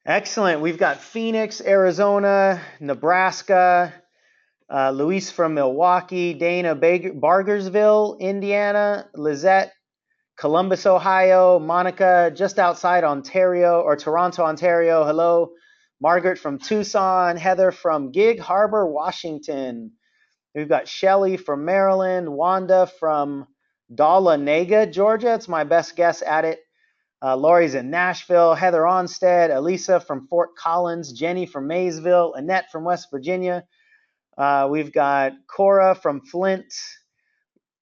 Excellent. We've got Phoenix, Arizona, Nebraska, Luis from Milwaukee, Dana Bargersville, Indiana, Lizette, Columbus, Ohio, Monica, just outside Ontario or Toronto, Ontario. Hello. Margaret from Tucson, Heather from Gig Harbor, Washington. We've got Shelly from Maryland, Wanda from Dahlonega, Georgia. It's my best guess at it. Lori's in Nashville, Heather Onstead, Elisa from Fort Collins, Jenny from Maysville, Annette from West Virginia. We've got Cora from Flint.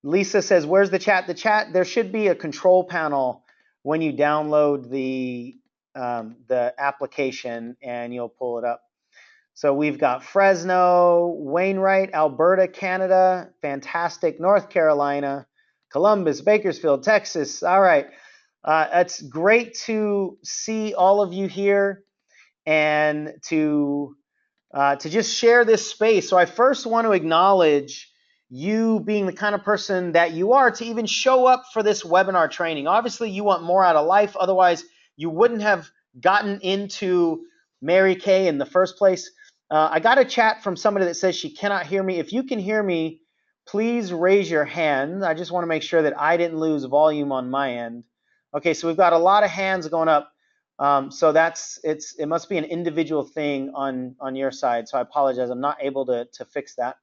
Lisa says, where's the chat? The chat, there should be a control panel when you download the application and you'll pull it up. So we've got Fresno, Wainwright, Alberta, Canada, fantastic, North Carolina, Columbus, Bakersfield, Texas. All right. It's great to see all of you here and to just share this space. So I first want to acknowledge you being the kind of person that you are to even show up for this webinar training. Obviously, you want more out of life. Otherwise, you wouldn't have gotten into Mary Kay in the first place. I got a chat from somebody that says she cannot hear me. If you can hear me, please raise your hand. I just want to make sure that I didn't lose volume on my end. Okay, so we've got a lot of hands going up. So it must be an individual thing on your side. So I apologize. I'm not able to fix that.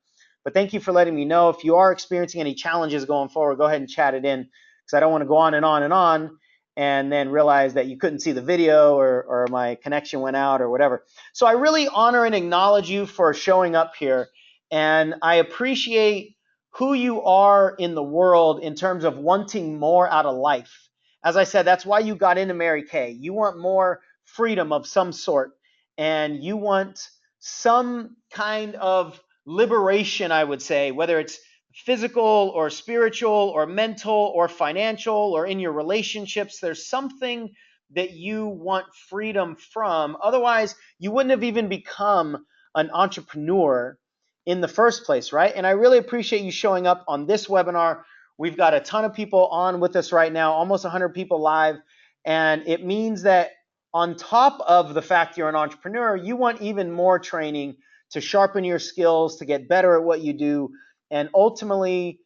But thank you for letting me know. If you are experiencing any challenges going forward, go ahead and chat it in because I don't want to go on and on and on and then realize that you couldn't see the video or my connection went out or whatever. So I really honor and acknowledge you for showing up here. And I appreciate who you are in the world in terms of wanting more out of life. As I said, that's why you got into Mary Kay. You want more freedom of some sort, and you want some kind of liberation, I would say, whether it's physical or spiritual or mental or financial or in your relationships. There's something that you want freedom from. Otherwise, you wouldn't have even become an entrepreneur in the first place, right? And I really appreciate you showing up on this webinar. We've got a ton of people on with us right now, almost 100 people live. And it means that on top of the fact you're an entrepreneur, you want even more training to sharpen your skills, to get better at what you do, and ultimately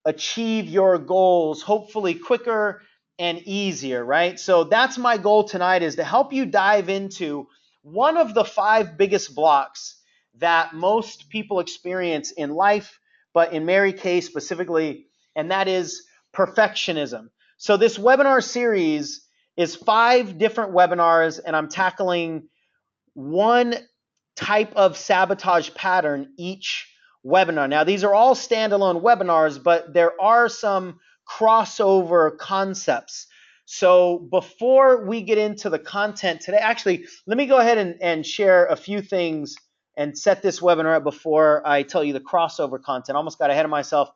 achieve your goals, hopefully quicker and easier, right? So that's my goal tonight, is to help you dive into one of the 5 biggest blocks that most people experience in life, but in Mary Kay specifically, and that is perfectionism. So this webinar series is 5 different webinars, and I'm tackling one type of sabotage pattern each webinar. Now, these are all standalone webinars, but there are some crossover concepts. So before we get into the content today, actually, let me go ahead and share a few things and set this webinar up before I tell you the crossover content. I almost got ahead of myself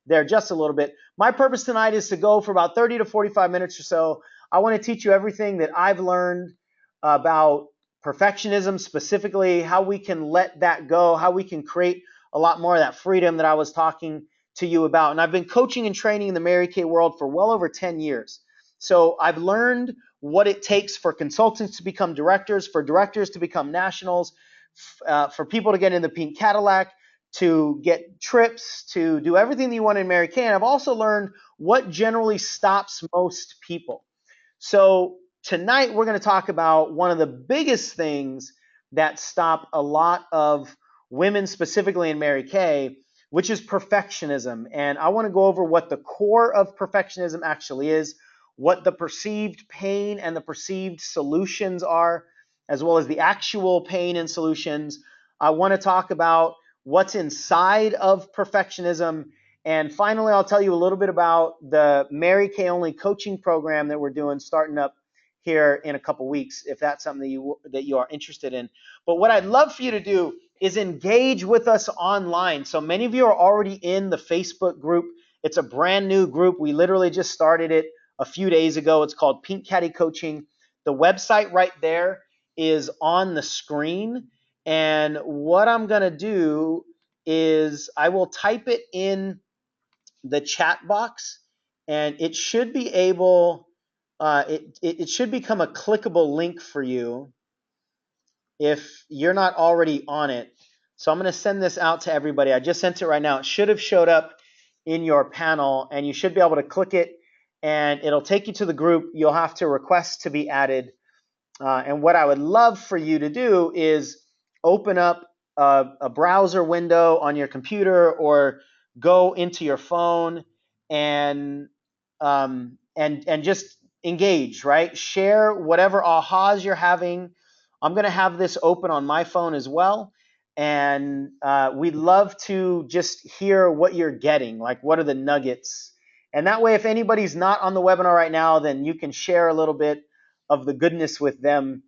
there just a little bit. My purpose tonight is to go for about 30 to 45 minutes or so. I want to teach you everything that I've learned about perfectionism, specifically how we can let that go, how we can create a lot more of that freedom that I was talking to you about. And I've been coaching and training in the Mary Kay world for well over 10 years. So I've learned what it takes for consultants to become directors, for directors to become nationals, for people to get in the pink Cadillac, to get trips, to do everything that you want in Mary Kay. And I've also learned what generally stops most people. So tonight we're going to talk about one of the biggest things that stop a lot of women, specifically in Mary Kay, which is perfectionism. And I want to go over what the core of perfectionism actually is, what the perceived pain and the perceived solutions are, as well as the actual pain and solutions. I want to talk about what's inside of perfectionism. And finally, I'll tell you a little bit about the Mary Kay only coaching program that we're doing, starting up here in a couple weeks, if that's something that you are interested in. But what I'd love for you to do is engage with us online. So many of you are already in the Facebook group. It's a brand new group. We literally just started it a few days ago. It's called Pink Caddy Coaching. The website right there is on the screen. And what I'm going to do is I will type it in the chat box, and it should be able, it should become a clickable link for you. if you're not already on it. So I'm going to send this out to everybody. I just sent it right now. It should have showed up in your panel, and you should be able to click it, and it'll take you to the group. You'll have to request to be added. And what I would love for you to do is open up a browser window on your computer or go into your phone and just engage, right? Share whatever ahas you're having. I'm going to have this open on my phone as well. And we'd love to just hear what you're getting, like what are the nuggets. And that way, if anybody's not on the webinar right now, then you can share a little bit of the goodness with them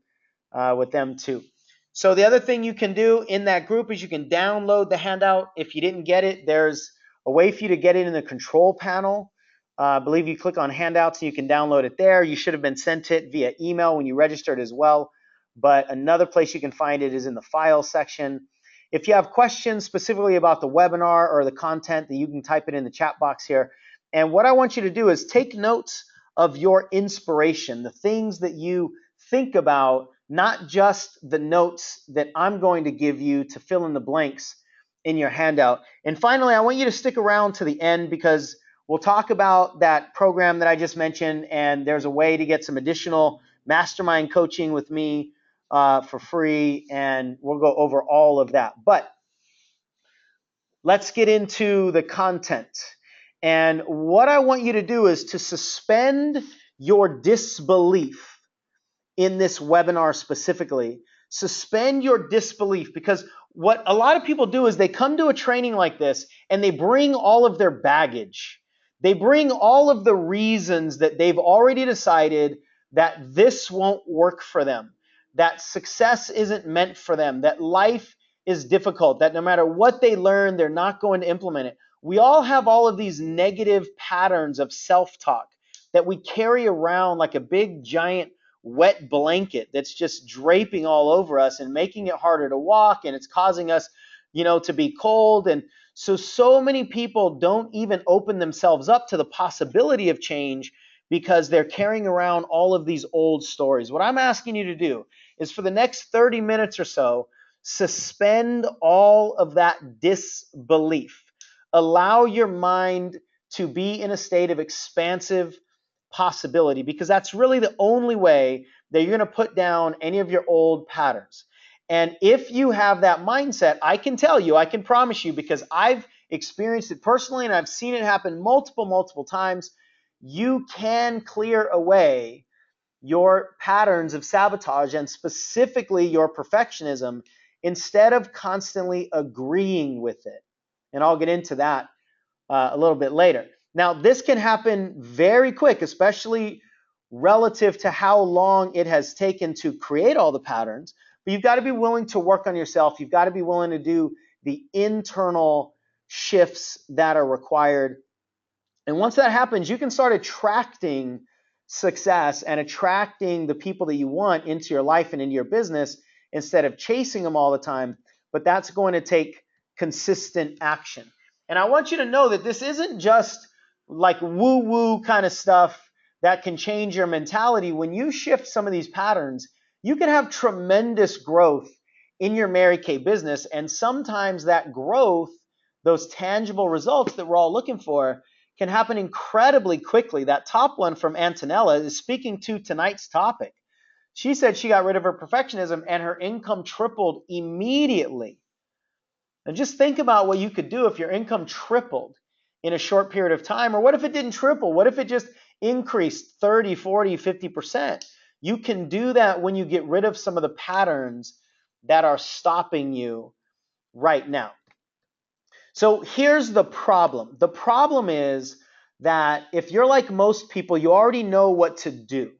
too. So the other thing you can do in that group is you can download the handout. If you didn't get it, there's a way for you to get it in the control panel. I believe you click on handouts and you can download it there. You should have been sent it via email when you registered as well. But another place you can find it is in the file section. If you have questions specifically about the webinar or the content, then you can type it in the chat box here. And what I want you to do is take notes of your inspiration, the things that you think about, not just the notes that I'm going to give you to fill in the blanks in your handout. And finally, I want you to stick around to the end because we'll talk about that program that I just mentioned, and there's a way to get some additional mastermind coaching with me for free, and we'll go over all of that. But let's get into the content. And what I want you to do is to suspend your disbelief in this webinar specifically. Suspend your disbelief, because what a lot of people do is they come to a training like this and they bring all of their baggage. They bring all of the reasons that they've already decided that this won't work for them, that success isn't meant for them, that life is difficult, that no matter what they learn, they're not going to implement it. We all have all of these negative patterns of self-talk that we carry around like a big giant wet blanket that's just draping all over us and making it harder to walk, and it's causing us, to be cold. And so many people don't even open themselves up to the possibility of change because they're carrying around all of these old stories. What I'm asking you to do is for the next 30 minutes or so, suspend all of that disbelief. Allow your mind to be in a state of expansive possibility, because that's really the only way that you're going to put down any of your old patterns. And if you have that mindset, I can tell you, I can promise you, because I've experienced it personally and I've seen it happen multiple times, you can clear away your patterns of sabotage and specifically your perfectionism instead of constantly agreeing with it. And I'll get into that a little bit later. Now, this can happen very quick, especially relative to how long it has taken to create all the patterns. But you've got to be willing to work on yourself. You've got to be willing to do the internal shifts that are required. And once that happens, you can start attracting success and attracting the people that you want into your life and into your business instead of chasing them all the time. But that's going to take consistent action. And I want you to know that this isn't just like woo-woo kind of stuff that can change your mentality. When you shift some of these patterns, you can have tremendous growth in your Mary Kay business. And sometimes that growth, those tangible results that we're all looking for, can happen incredibly quickly. That top one from Antonella is speaking to tonight's topic. She said she got rid of her perfectionism and her income tripled immediately. And just think about what you could do if your income tripled in a short period of time. Or what if it didn't triple? What if it just increased 30, 40, 50%? You can do that when you get rid of some of the patterns that are stopping you right now. So here's the problem. The problem is that if you're like most people, you already know what to do.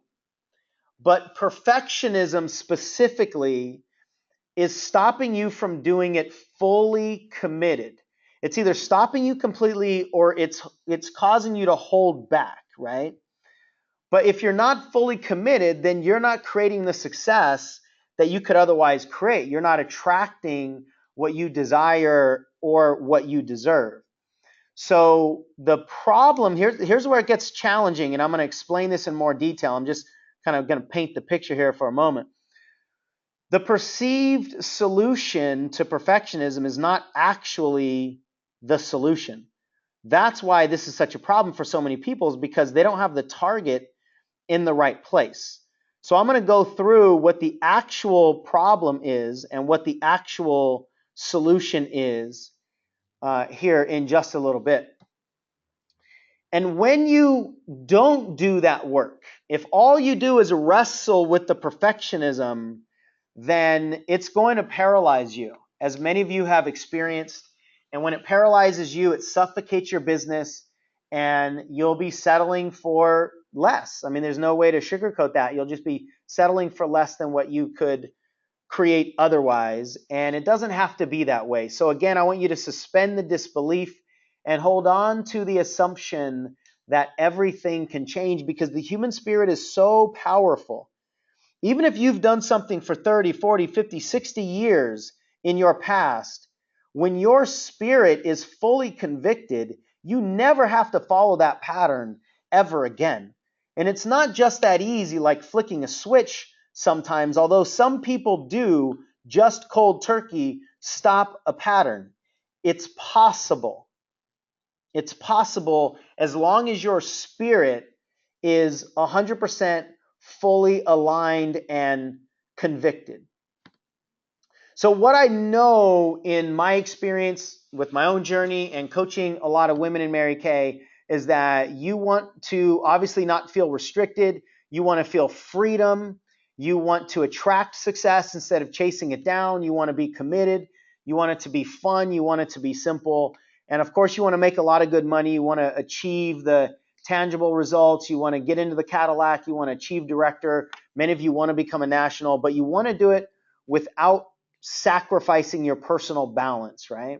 But perfectionism specifically is stopping you from doing it fully committed. It's either stopping you completely or it's causing you to hold back, right? But if you're not fully committed, then you're not creating the success that you could otherwise create. You're not attracting what you desire or what you deserve. So the problem, here's where it gets challenging, and I'm going to explain this in more detail. I'm just kind of going to paint the picture here for a moment. The perceived solution to perfectionism is not actually the solution. That's why this is such a problem for so many people, is because they don't have the target in the right place. So I'm going to go through what the actual problem is and what the actual solution is here in just a little bit. And when you don't do that work, if all you do is wrestle with the perfectionism, then it's going to paralyze you, as many of you have experienced. And when it paralyzes you, it suffocates your business and you'll be settling for less. I mean, there's no way to sugarcoat that. You'll just be settling for less than what you could create otherwise. And it doesn't have to be that way. So again, I want you to suspend the disbelief and hold on to the assumption that everything can change, because the human spirit is so powerful. Even if you've done something for 30, 40, 50, 60 years in your past, when your spirit is fully convicted, you never have to follow that pattern ever again. And it's not just that easy, like flicking a switch sometimes, although some people do just cold turkey stop a pattern. It's possible. It's possible as long as your spirit is 100% fully aligned and convicted. So what I know in my experience with my own journey and coaching a lot of women in Mary Kay is that you want to obviously not feel restricted. You want to feel freedom. You want to attract success instead of chasing it down. You want to be committed. You want it to be fun. You want it to be simple. And of course, you want to make a lot of good money. You want to achieve the tangible results. You want to get into the Cadillac. You want to achieve director. Many of you want to become a national, but you want to do it without sacrificing your personal balance, right?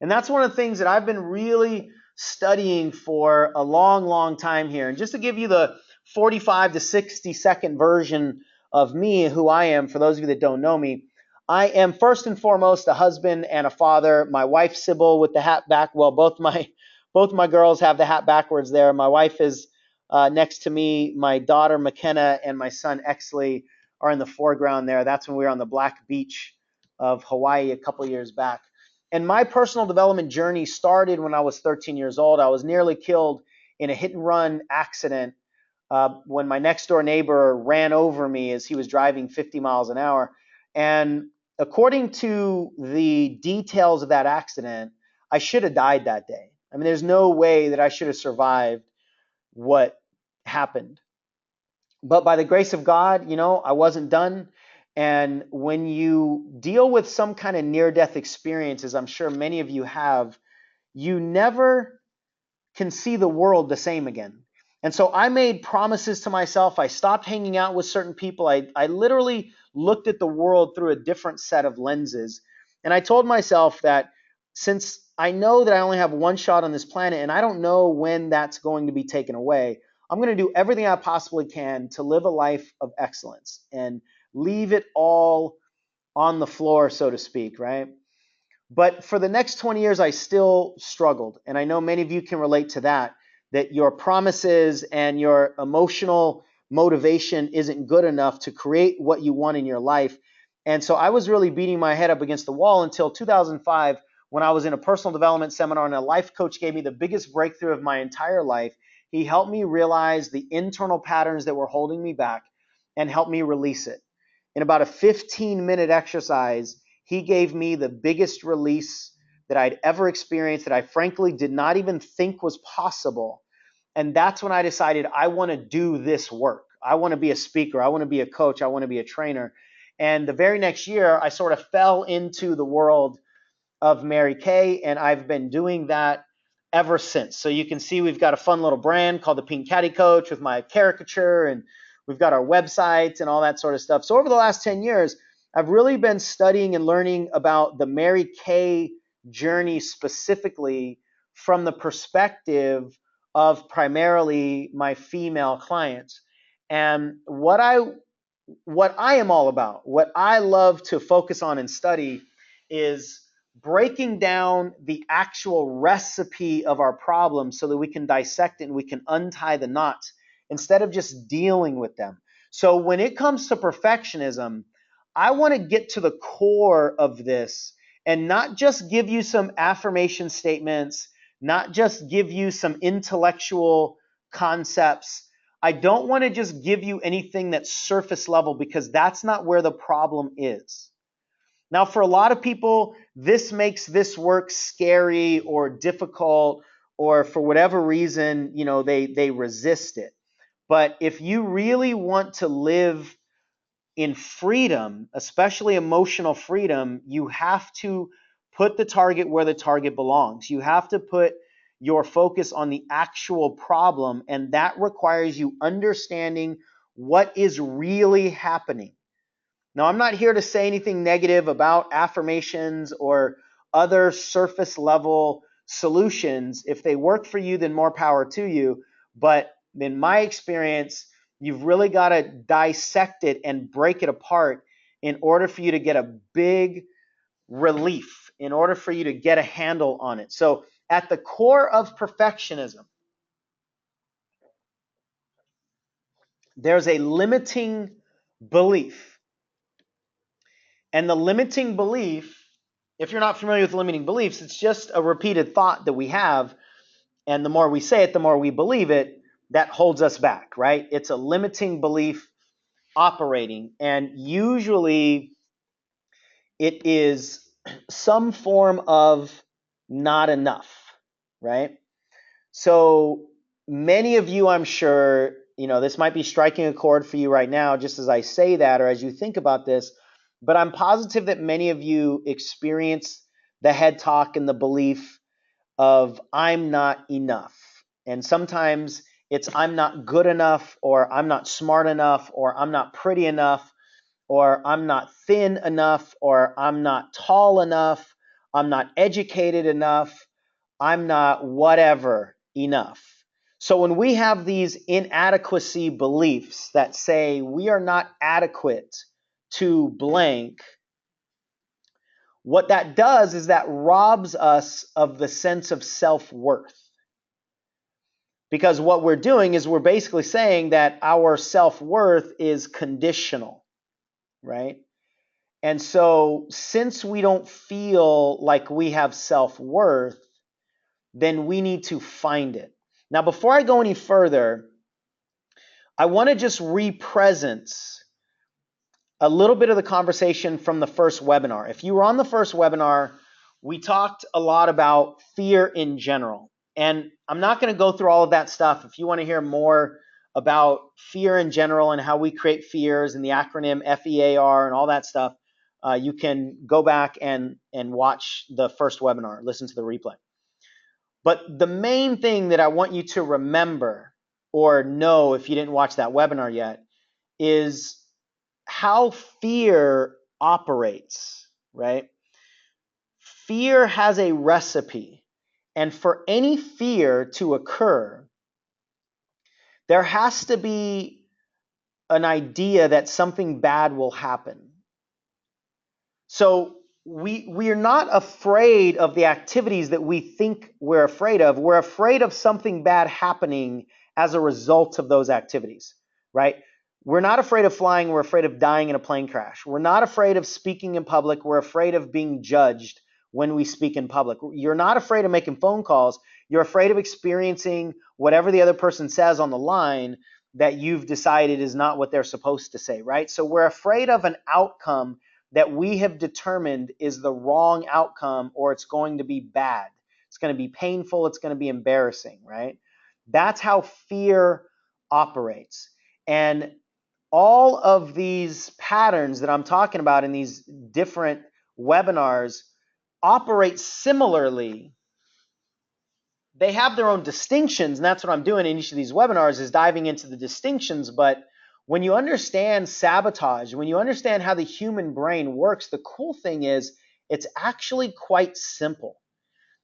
And that's one of the things that I've been really studying for a long, long time here. And just to give you the 45 to 60-second version of me, who I am, for those of you that don't know me, I am first and foremost a husband and a father. My wife, Sybil, with the hat back. Well, both my girls have the hat backwards there. My wife is next to me. My daughter, McKenna, and my son, Exley, are in the foreground there. That's when we were on the Black Beach of Hawaii a couple years back. And my personal development journey started when I was 13 years old. I was nearly killed in a hit and run accident when my next door neighbor ran over me as he was driving 50 miles an hour. And according to the details of that accident, I should have died that day. I mean, there's no way that I should have survived what happened. But by the grace of God, I wasn't done. And when you deal with some kind of near-death experience, as I'm sure many of you have, you never can see the world the same again. And so I made promises to myself. I stopped hanging out with certain people. I literally looked at the world through a different set of lenses. And I told myself that since I know that I only have one shot on this planet and I don't know when that's going to be taken away, I'm going to do everything I possibly can to live a life of excellence and leave it all on the floor, so to speak, right? But for the next 20 years, I still struggled. And I know many of you can relate to that your promises and your emotional motivation isn't good enough to create what you want in your life. And so I was really beating my head up against the wall until 2005, when I was in a personal development seminar and a life coach gave me the biggest breakthrough of my entire life. He helped me realize the internal patterns that were holding me back and helped me release it. In about a 15-minute exercise, he gave me the biggest release that I'd ever experienced, that I frankly did not even think was possible. And that's when I decided I want to do this work. I want to be a speaker. I want to be a coach. I want to be a trainer. And the very next year, I sort of fell into the world of Mary Kay, and I've been doing that ever since. So you can see we've got a fun little brand called the Pink Caddy Coach with my caricature, and we've got our websites and all that sort of stuff. So over the last 10 years, I've really been studying and learning about the Mary Kay journey specifically from the perspective of primarily my female clients. And what I am all about, what I love to focus on and study, is breaking down the actual recipe of our problem so that we can dissect it and we can untie the knots instead of just dealing with them. So when it comes to perfectionism, I want to get to the core of this and not just give you some affirmation statements, not just give you some intellectual concepts. I don't want to just give you anything that's surface level, because that's not where the problem is. Now, for a lot of people, this makes this work scary or difficult, or for whatever reason, they resist it. But if you really want to live in freedom, especially emotional freedom, you have to put the target where the target belongs. You have to put your focus on the actual problem, and that requires you understanding what is really happening. Now, I'm not here to say anything negative about affirmations or other surface level solutions. If they work for you, then more power to you. But in my experience, you've really got to dissect it and break it apart in order for you to get a big relief, in order for you to get a handle on it. So, at the core of perfectionism, there's a limiting belief. And the limiting belief, if you're not familiar with limiting beliefs, it's just a repeated thought that we have. And the more we say it, the more we believe it, that holds us back, right? It's a limiting belief operating. And usually it is some form of not enough, right? So many of you, I'm sure, this might be striking a chord for you right now, just as I say that, or as you think about this, but I'm positive that many of you experience the head talk and the belief of I'm not enough. And sometimes it's I'm not good enough, or I'm not smart enough, or I'm not pretty enough, or I'm not thin enough, or I'm not tall enough, I'm not educated enough, I'm not whatever enough. So when we have these inadequacy beliefs that say we are not adequate to blank, what that does is that robs us of the sense of self-worth. Because what we're doing is we're basically saying that our self-worth is conditional, right? And so since we don't feel like we have self-worth, then we need to find it. Now, before I go any further, I want to just re-presence a little bit of the conversation from the first webinar. If you were on the first webinar, we talked a lot about fear in general. And I'm not going to go through all of that stuff. If you want to hear more about fear in general and how we create fears and the acronym FEAR and all that stuff, you can go back and watch the first webinar, listen to the replay. But the main thing that I want you to remember or know, if you didn't watch that webinar yet, is how fear operates, right? Fear has a recipe. And for any fear to occur, there has to be an idea that something bad will happen. So we are not afraid of the activities that we think we're afraid of. We're afraid of something bad happening as a result of those activities, right? We're not afraid of flying. We're afraid of dying in a plane crash. We're not afraid of speaking in public. We're afraid of being judged when we speak in public. You're not afraid of making phone calls. You're afraid of experiencing whatever the other person says on the line that you've decided is not what they're supposed to say, right? So we're afraid of an outcome that we have determined is the wrong outcome, or it's going to be bad. It's going to be painful. It's going to be embarrassing, right? That's how fear operates. And all of these patterns that I'm talking about in these different webinars operate similarly. They have their own distinctions, and that's what I'm doing in each of these webinars, is diving into the distinctions. But when you understand sabotage, when you understand how the human brain works, the cool thing is it's actually quite simple.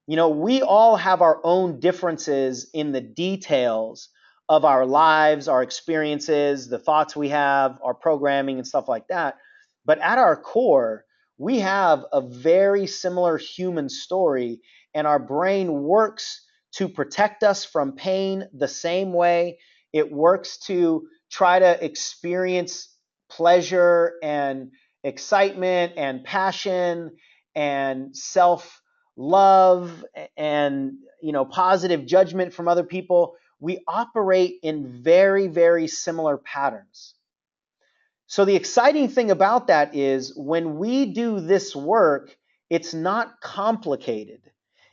We all have our own differences in the details of our lives, our experiences, the thoughts we have, our programming and stuff like that. But at our core, we have a very similar human story, and our brain works to protect us from pain the same way. It works to try to experience pleasure and excitement and passion and self-love and positive judgment from other people, we operate in very, very similar patterns. So the exciting thing about that is when we do this work, it's not complicated.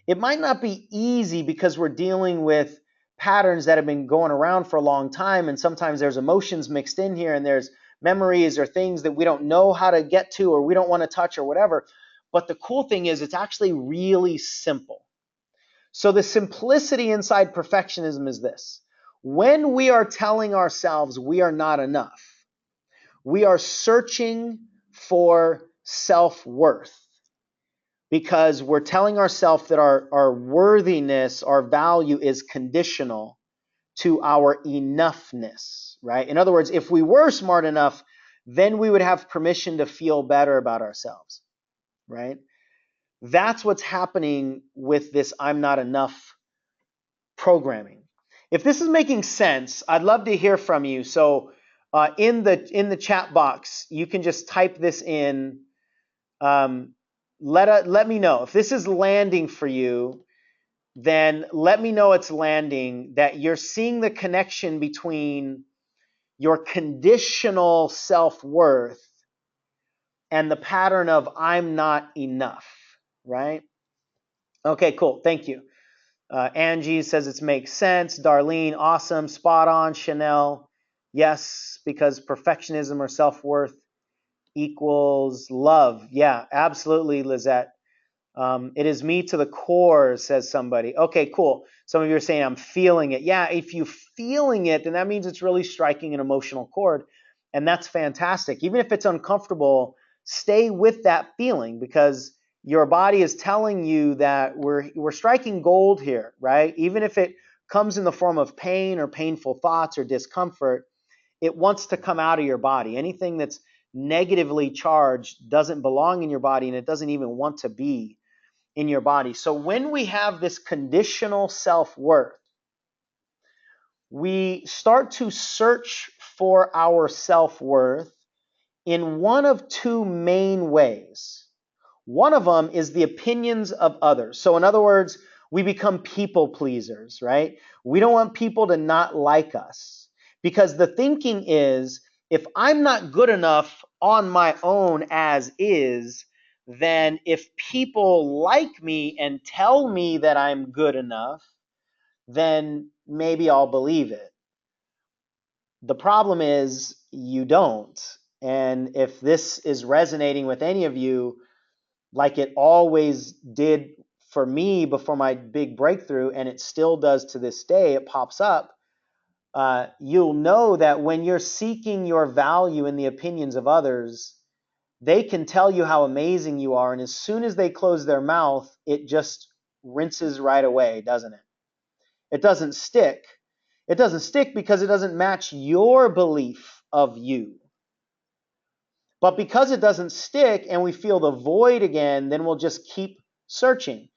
It might not be easy because we're dealing with patterns that have been going around for a long time, and sometimes there's emotions mixed in here, and there's memories or things that we don't know how to get to or we don't want to touch or whatever. But the cool thing is it's actually really simple. So the simplicity inside perfectionism is this. When we are telling ourselves we are not enough, we are searching for self-worth because we're telling ourselves that our worthiness, our value is conditional to our enoughness, right? In other words, if we were smart enough, then we would have permission to feel better about ourselves, right? That's what's happening with this I'm not enough programming. If this is making sense, I'd love to hear from you. So in the chat box, you can just type this in. Let me know if this is landing for you. Then let me know it's landing. That you're seeing the connection between your conditional self-worth and the pattern of I'm not enough. Right? Okay, cool. Thank you. Angie says it makes sense. Darlene, awesome, spot on. Chanel, yes, because perfectionism or self-worth equals love. Yeah, absolutely, Lizette. It is me to the core, says somebody. Okay, cool. Some of you are saying I'm feeling it. Yeah, if you're feeling it, then that means it's really striking an emotional chord. And that's fantastic. Even if it's uncomfortable, stay with that feeling because your body is telling you that we're striking gold here, right? Even if it comes in the form of pain or painful thoughts or discomfort, it wants to come out of your body. Anything that's negatively charged doesn't belong in your body, and it doesn't even want to be in your body. So when we have this conditional self-worth, we start to search for our self-worth in one of two main ways. One of them is the opinions of others. So in other words, we become people pleasers, right? We don't want people to not like us because the thinking is if I'm not good enough on my own as is, then if people like me and tell me that I'm good enough, then maybe I'll believe it. The problem is you don't. And if this is resonating with any of you, like it always did for me before my big breakthrough, and it still does to this day, it pops up, you'll know that when you're seeking your value in the opinions of others, they can tell you how amazing you are, and as soon as they close their mouth, it just rinses right away, doesn't it? It doesn't stick. It doesn't stick because it doesn't match your belief of you. But because it doesn't stick and we feel the void again, then we'll just keep searching.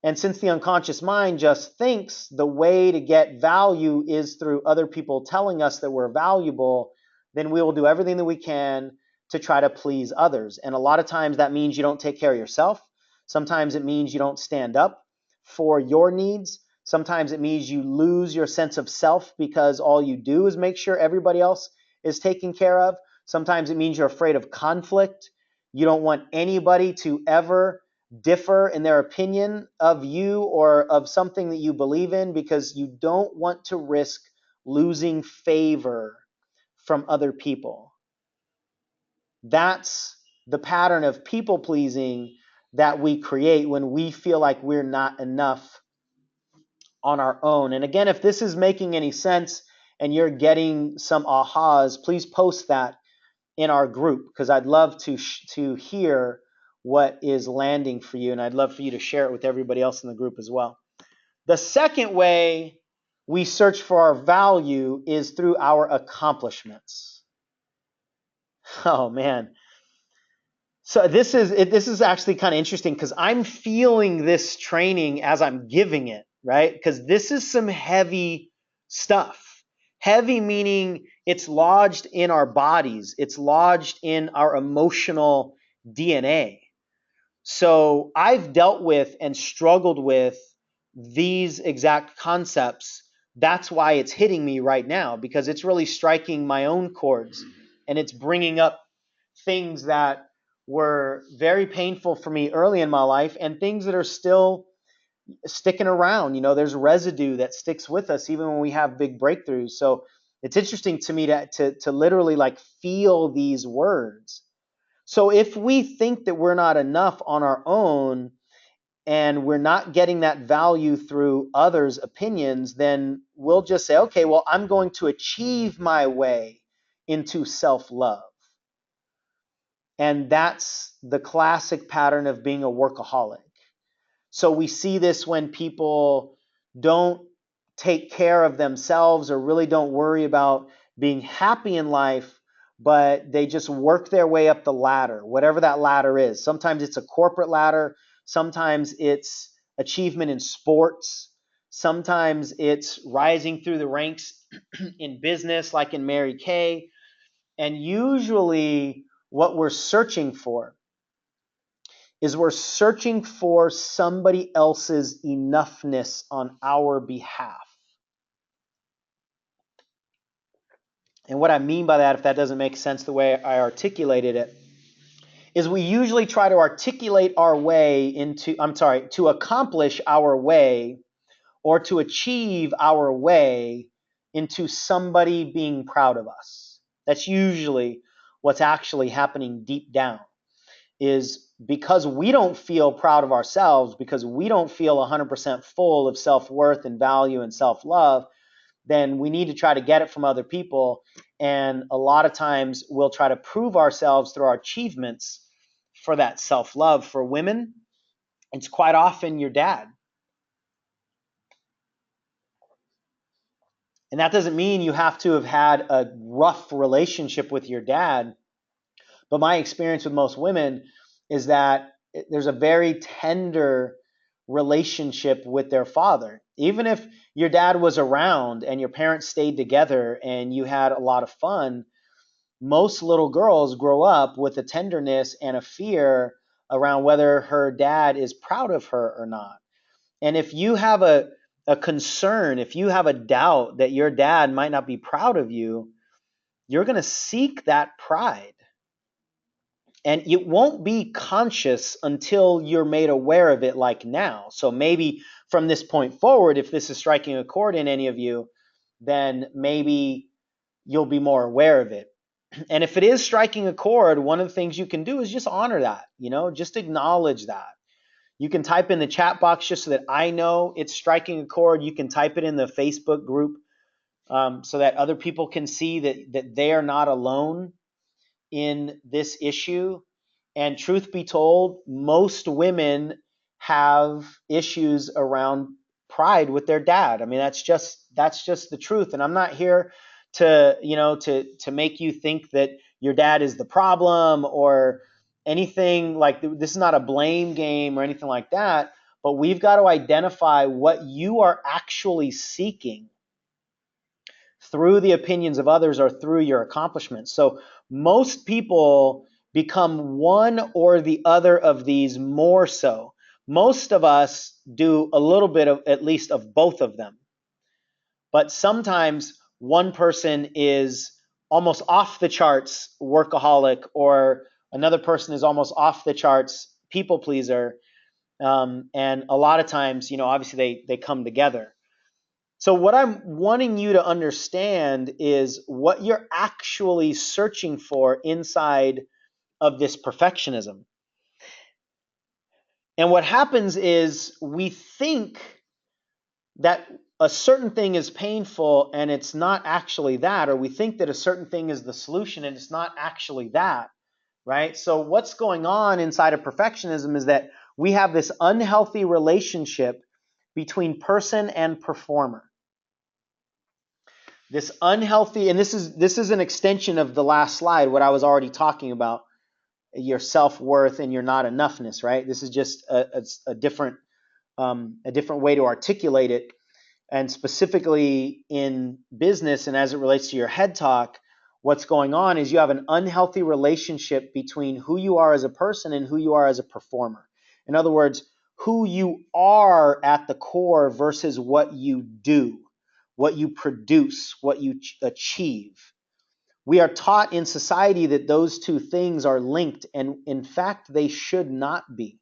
And since the unconscious mind just thinks the way to get value is through other people telling us that we're valuable, then we will do everything that we can to try to please others. And a lot of times that means you don't take care of yourself. Sometimes it means you don't stand up for your needs. Sometimes it means you lose your sense of self because all you do is make sure everybody else is taken care of. Sometimes it means you're afraid of conflict. You don't want anybody to ever differ in their opinion of you or of something that you believe in because you don't want to risk losing favor from other people. That's the pattern of people pleasing that we create when we feel like we're not enough on our own. And again, if this is making any sense and you're getting some ahas, please post that in our group because I'd love to hear what is landing for you, and I'd love for you to share it with everybody else in the group as well. The second way we search for our value is through our accomplishments. Oh man. So this is actually kind of interesting because I'm feeling this training as I'm giving it, right? Because this is some heavy stuff. Heavy meaning it's lodged in our bodies, it's lodged in our emotional DNA. So I've dealt with and struggled with these exact concepts. That's why it's hitting me right now, because it's really striking my own chords, and it's bringing up things that were very painful for me early in my life and things that are still sticking around. There's residue that sticks with us even when we have big breakthroughs. So it's interesting to me to literally like feel these words. So if we think that we're not enough on our own and we're not getting that value through others' opinions, then we'll just say, okay, well, I'm going to achieve my way into self-love. And that's the classic pattern of being a workaholic. So we see this when people don't take care of themselves or really don't worry about being happy in life, but they just work their way up the ladder, whatever that ladder is. Sometimes it's a corporate ladder. Sometimes it's achievement in sports. Sometimes it's rising through the ranks in business, like in Mary Kay. And usually what we're searching for is we're searching for somebody else's enoughness on our behalf. And what I mean by that, if that doesn't make sense the way I articulated it, is we usually try to articulate our way to accomplish our way or to achieve our way into somebody being proud of us. That's usually what's actually happening deep down. Is because we don't feel proud of ourselves, because we don't feel 100% full of self-worth and value and self-love, then we need to try to get it from other people. And a lot of times we'll try to prove ourselves through our achievements for that self-love. For women, it's quite often your dad. And that doesn't mean you have to have had a rough relationship with your dad. But my experience with most women is that there's a very tender relationship with their father. Even if your dad was around and your parents stayed together and you had a lot of fun, most little girls grow up with a tenderness and a fear around whether her dad is proud of her or not. And if you have a concern, if you have a doubt that your dad might not be proud of you, you're going to seek that pride. And it won't be conscious until you're made aware of it, like now. So maybe from this point forward, if this is striking a chord in any of you, then maybe you'll be more aware of it. And if it is striking a chord, one of the things you can do is just honor that, just acknowledge that. You can type in the chat box just so that I know it's striking a chord. You can type it in the Facebook group so that other people can see that they are not alone in this issue. And truth be told, most women have issues around pride with their dad. I mean, that's just the truth. And I'm not here to make you think that your dad is the problem or anything like this. Is not a blame game or anything like that. But we've got to identify what you are actually seeking through the opinions of others or through your accomplishments. So most people become one or the other of these more so. Most of us do a little bit of at least of both of them. But sometimes one person is almost off the charts workaholic, or another person is almost off the charts people pleaser. And a lot of times, obviously they come together. So what I'm wanting you to understand is what you're actually searching for inside of this perfectionism. And what happens is we think that a certain thing is painful and it's not actually that, or we think that a certain thing is the solution and it's not actually that, right? So what's going on inside of perfectionism is that we have this unhealthy relationship between person and performer. This unhealthy, and this is an extension of the last slide, what I was already talking about, your self-worth and your not enoughness, right? This is just a different way to articulate it. and specifically in business and as it relates to your head talk, what's going on is you have an unhealthy relationship between who you are as a person and who you are as a performer. In other words, who you are at the core versus what you do, what you produce, what you achieve. We are taught in society that those two things are linked, and in fact, they should not be.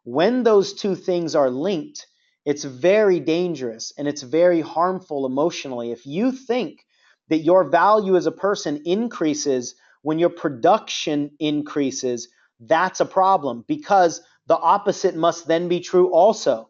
When those two things are linked, it's very dangerous and it's very harmful emotionally. If you think that your value as a person increases when your production increases, that's a problem, because the opposite must then be true also.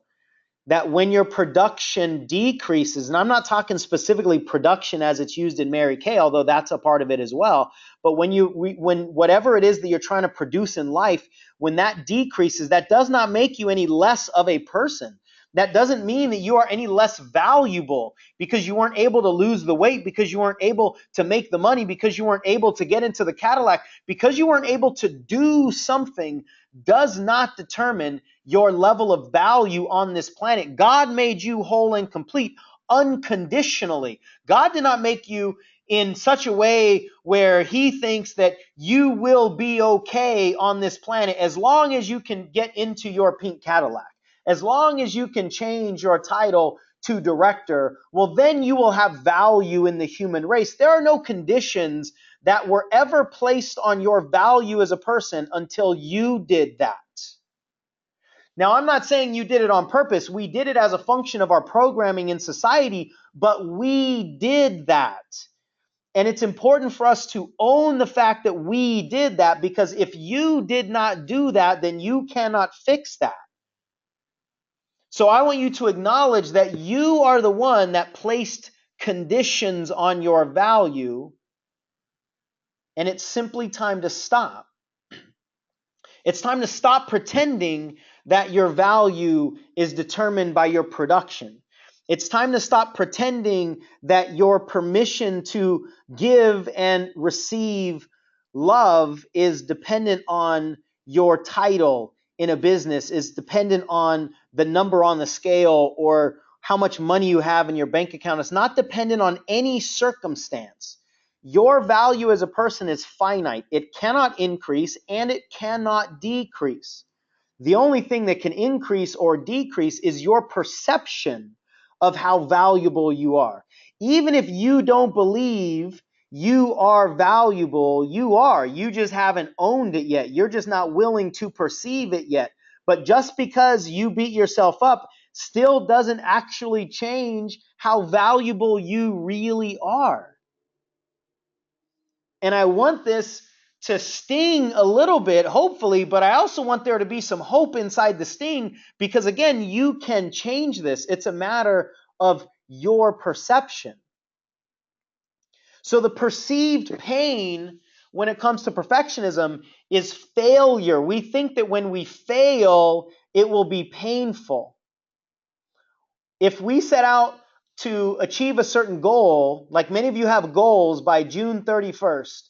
That when your production decreases, and I'm not talking specifically production as it's used in Mary Kay, although that's a part of it as well, but when whatever it is that you're trying to produce in life, when that decreases, that does not make you any less of a person. That doesn't mean that you are any less valuable because you weren't able to lose the weight, because you weren't able to make the money, because you weren't able to get into the Cadillac, because you weren't able to do something does not determine your level of value on this planet. God made you whole and complete unconditionally. God did not make you in such a way where he thinks that you will be okay on this planet as long as you can get into your pink Cadillac, as long as you can change your title to director. Well, then you will have value in the human race. There are no conditions that were ever placed on your value as a person until you did that. Now, I'm not saying you did it on purpose. We did it as a function of our programming in society, but we did that. And it's important for us to own the fact that we did that, because if you did not do that, then you cannot fix that. So I want you to acknowledge that you are the one that placed conditions on your value, and it's simply time to stop. It's time to stop pretending that your value is determined by your production. It's time to stop pretending that your permission to give and receive love is dependent on your title in a business, is dependent on the number on the scale or how much money you have in your bank account. It's not dependent on any circumstance. Your value as a person is finite. It cannot increase and it cannot decrease. The only thing that can increase or decrease is your perception of how valuable you are. Even if you don't believe you are valuable, you are. You just haven't owned it yet. You're just not willing to perceive it yet. But just because you beat yourself up still doesn't actually change how valuable you really are. And I want this to sting a little bit, hopefully, but I also want there to be some hope inside the sting, because again, you can change this. It's a matter of your perception. So the perceived pain when it comes to perfectionism is failure. We think that when we fail, it will be painful. If we set out to achieve a certain goal, like many of you have goals by June 31st,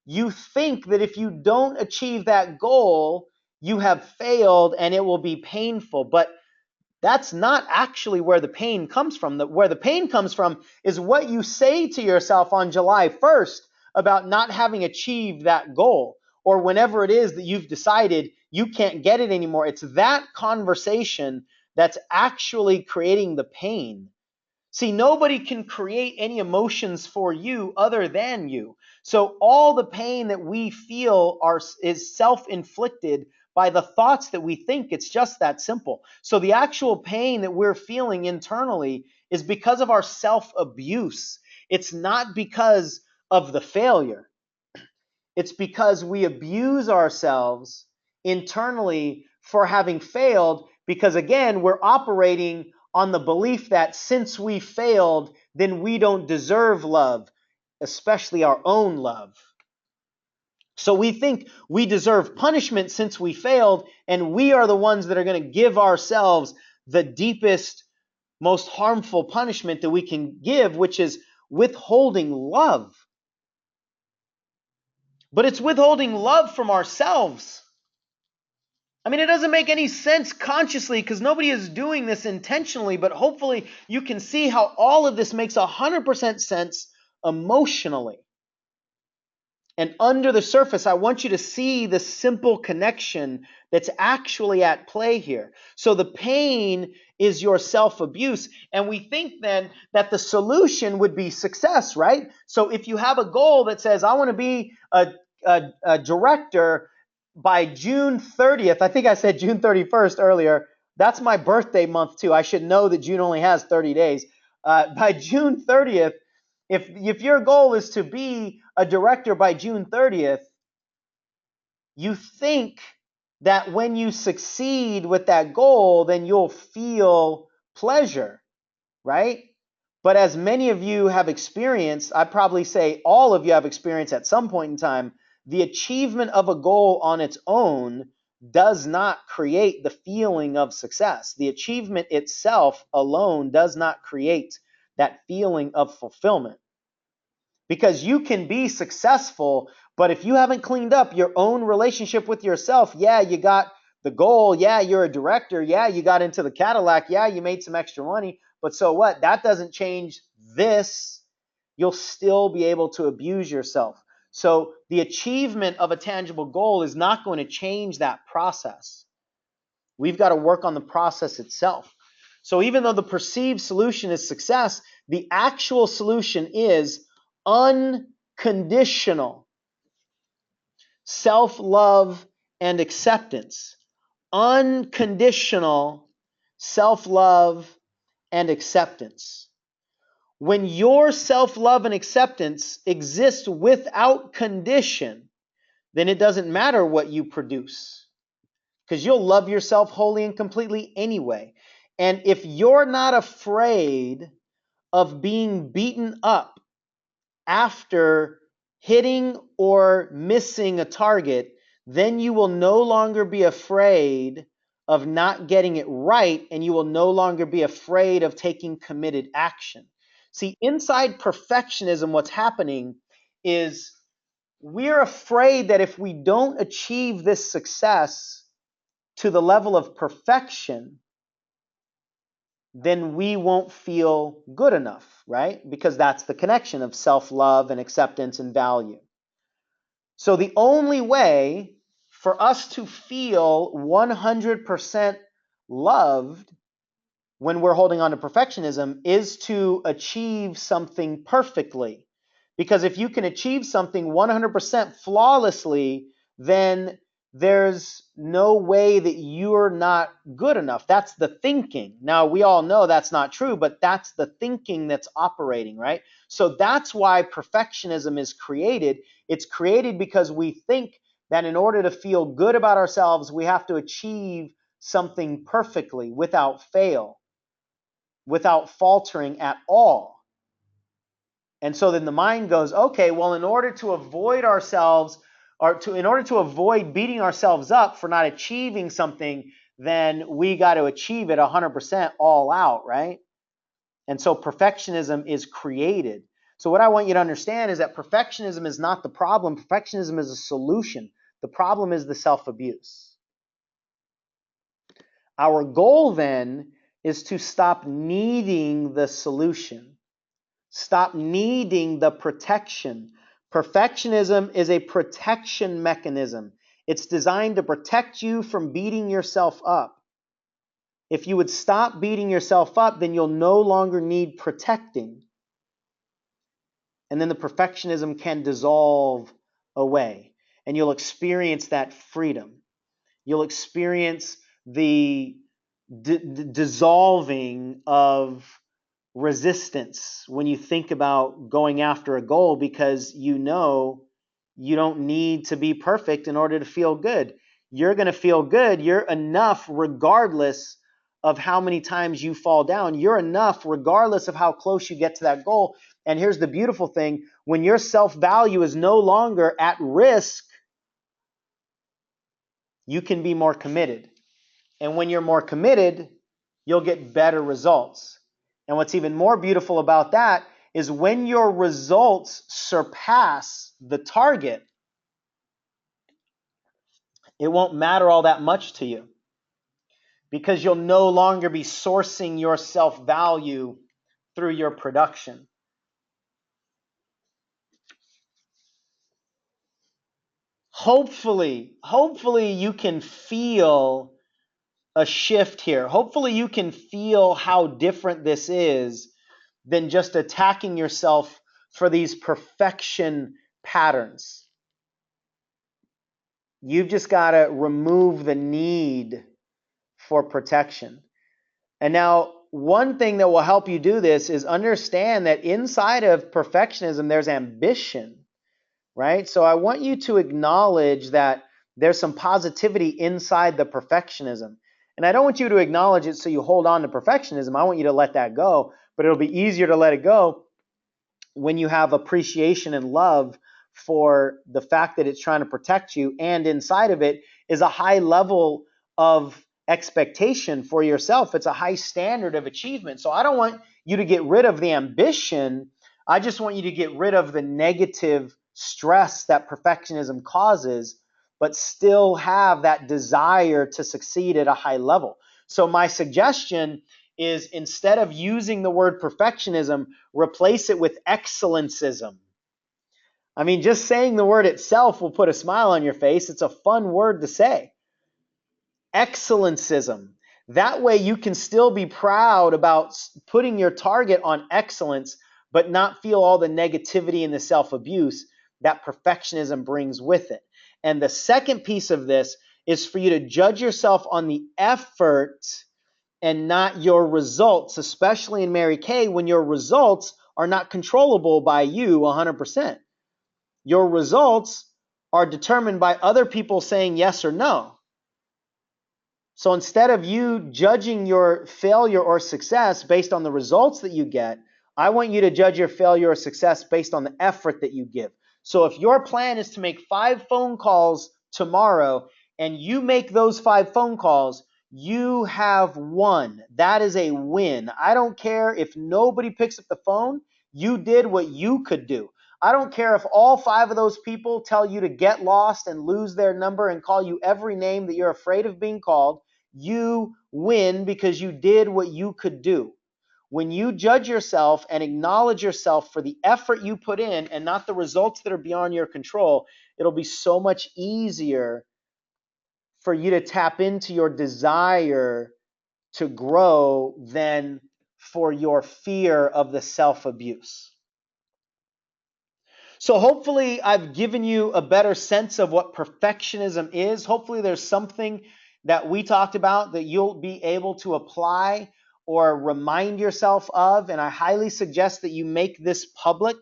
you think that if you don't achieve that goal, you have failed and it will be painful. But that's not actually where the pain comes from. Where the pain comes from is what you say to yourself on July 1st about not having achieved that goal, or whenever it is that you've decided you can't get it anymore. It's that conversation that's actually creating the pain. See, nobody can create any emotions for you other than you. So all the pain that we feel is self-inflicted by the thoughts that we think. It's just that simple. So the actual pain that we're feeling internally is because of our self-abuse. It's not because of the failure. It's because we abuse ourselves internally for having failed, because again, we're operating on the belief that since we failed, then we don't deserve love, especially our own love. So we think we deserve punishment since we failed, and we are the ones that are going to give ourselves the deepest, most harmful punishment that we can give, which is withholding love. But it's withholding love from ourselves. I mean, it doesn't make any sense consciously because nobody is doing this intentionally, but hopefully you can see how all of this makes 100% sense emotionally. And under the surface, I want you to see the simple connection that's actually at play here. So the pain is your self-abuse. And we think then that the solution would be success, right? So if you have a goal that says, I want to be a director by June 30th, I think I said June 31st earlier. That's my birthday month too. I should know that June only has 30 days. By June 30th, if your goal is to be a director by June 30th, you think that when you succeed with that goal, then you'll feel pleasure, right? But as many of you have experienced, I'd probably say all of you have experienced at some point in time, the achievement of a goal on its own does not create the feeling of success. The achievement itself alone does not create that feeling of fulfillment. Because you can be successful, but if you haven't cleaned up your own relationship with yourself, yeah, you got the goal, yeah, you're a director, yeah, you got into the Cadillac, yeah, you made some extra money, but so what? That doesn't change this. You'll still be able to abuse yourself. So the achievement of a tangible goal is not going to change that process. We've got to work on the process itself. So even though the perceived solution is success, the actual solution is unconditional self-love and acceptance. Unconditional self-love and acceptance. When your self-love and acceptance exists without condition, then it doesn't matter what you produce, because you'll love yourself wholly and completely anyway. And if you're not afraid of being beaten up after hitting or missing a target, then you will no longer be afraid of not getting it right, and you will no longer be afraid of taking committed action. See, inside perfectionism, what's happening is we're afraid that if we don't achieve this success to the level of perfection, then we won't feel good enough, right? Because that's the connection of self-love and acceptance and value. So the only way for us to feel 100% loved when we're holding on to perfectionism is to achieve something perfectly. Because if you can achieve something 100% flawlessly, then there's no way that you're not good enough. That's the thinking. Now, we all know that's not true, but that's the thinking that's operating, right? So that's why perfectionism is created. It's created because we think that in order to feel good about ourselves, we have to achieve something perfectly without fail, without faltering at all. And so then the mind goes, okay, well, in order to avoid ourselves, in order to avoid beating ourselves up for not achieving something, then we got to achieve it 100% all out, right? And so perfectionism is created. So what I want you to understand is that perfectionism is not the problem. Perfectionism is a solution. The problem is the self-abuse. Our goal then is to stop needing the solution. Stop needing the protection. Perfectionism is a protection mechanism. It's designed to protect you from beating yourself up. If you would stop beating yourself up, then you'll no longer need protecting. And then the perfectionism can dissolve away. And you'll experience that freedom. You'll experience the dissolving of resistance when you think about going after a goal, because you know you don't need to be perfect in order to feel good. You're going to feel good. You're enough regardless of how many times you fall down. You're enough regardless of how close you get to that goal. And here's the beautiful thing. When your self-value is no longer at risk, you can be more committed. And when you're more committed, you'll get better results. And what's even more beautiful about that is when your results surpass the target, It won't matter all that much to you because you'll no longer be sourcing your self-value through your production. Hopefully you can feel a shift here. Hopefully you can feel how different this is than just attacking yourself for these perfection patterns. You've just got to remove the need for protection. And now, one thing that will help you do this is understand that inside of perfectionism, there's ambition, right? So I want you to acknowledge that there's some positivity inside the perfectionism. And I don't want you to acknowledge it so you hold on to perfectionism. I want you to let that go, but it'll be easier to let it go when you have appreciation and love for the fact that it's trying to protect you, and inside of it is a high level of expectation for yourself. It's a high standard of achievement. So I don't want you to get rid of the ambition. I just want you to get rid of the negative stress that perfectionism causes, but still have that desire to succeed at a high level. So my suggestion is, instead of using the word perfectionism, replace it with excellencism. I mean, just saying the word itself will put a smile on your face. It's a fun word to say. Excellencism. That way you can still be proud about putting your target on excellence, but not feel all the negativity and the self-abuse that perfectionism brings with it. And the second piece of this is for you to judge yourself on the effort and not your results, especially in Mary Kay, when your results are not controllable by you 100%. Your results are determined by other people saying yes or no. So instead of you judging your failure or success based on the results that you get, I want you to judge your failure or success based on the effort that you give. So if your plan is to make 5 phone calls tomorrow and you make those 5 phone calls, you have won. That is a win. I don't care if nobody picks up the phone. You did what you could do. I don't care if all 5 of those people tell you to get lost and lose their number and call you every name that you're afraid of being called. You win because you did what you could do. When you judge yourself and acknowledge yourself for the effort you put in and not the results that are beyond your control, it'll be so much easier for you to tap into your desire to grow than for your fear of the self-abuse. So hopefully I've given you a better sense of what perfectionism is. Hopefully there's something that we talked about that you'll be able to apply or remind yourself of. And I highly suggest that you make this public.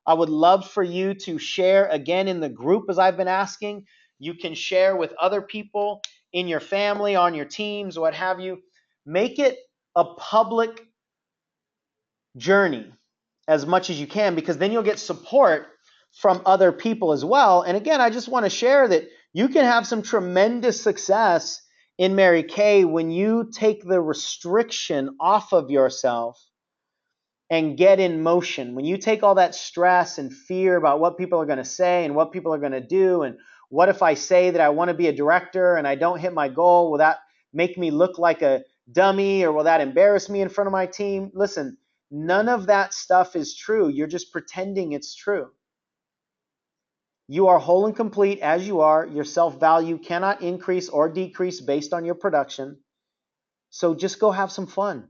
I would love for you to share again in the group, as I've been asking. You can share with other people in your family, on your teams, what have you. Make it a public journey as much as you can, because then you'll get support from other people as well. And again, I just want to share that you can have some tremendous success in Mary Kay when you take the restriction off of yourself and get in motion. When you take all that stress and fear about what people are going to say and what people are going to do, and what if I say that I want to be a director and I don't hit my goal, will that make me look like a dummy, or will that embarrass me in front of my team? Listen, none of that stuff is true. You're just pretending it's true. You are whole and complete as you are. Your self-value cannot increase or decrease based on your production. So just go have some fun.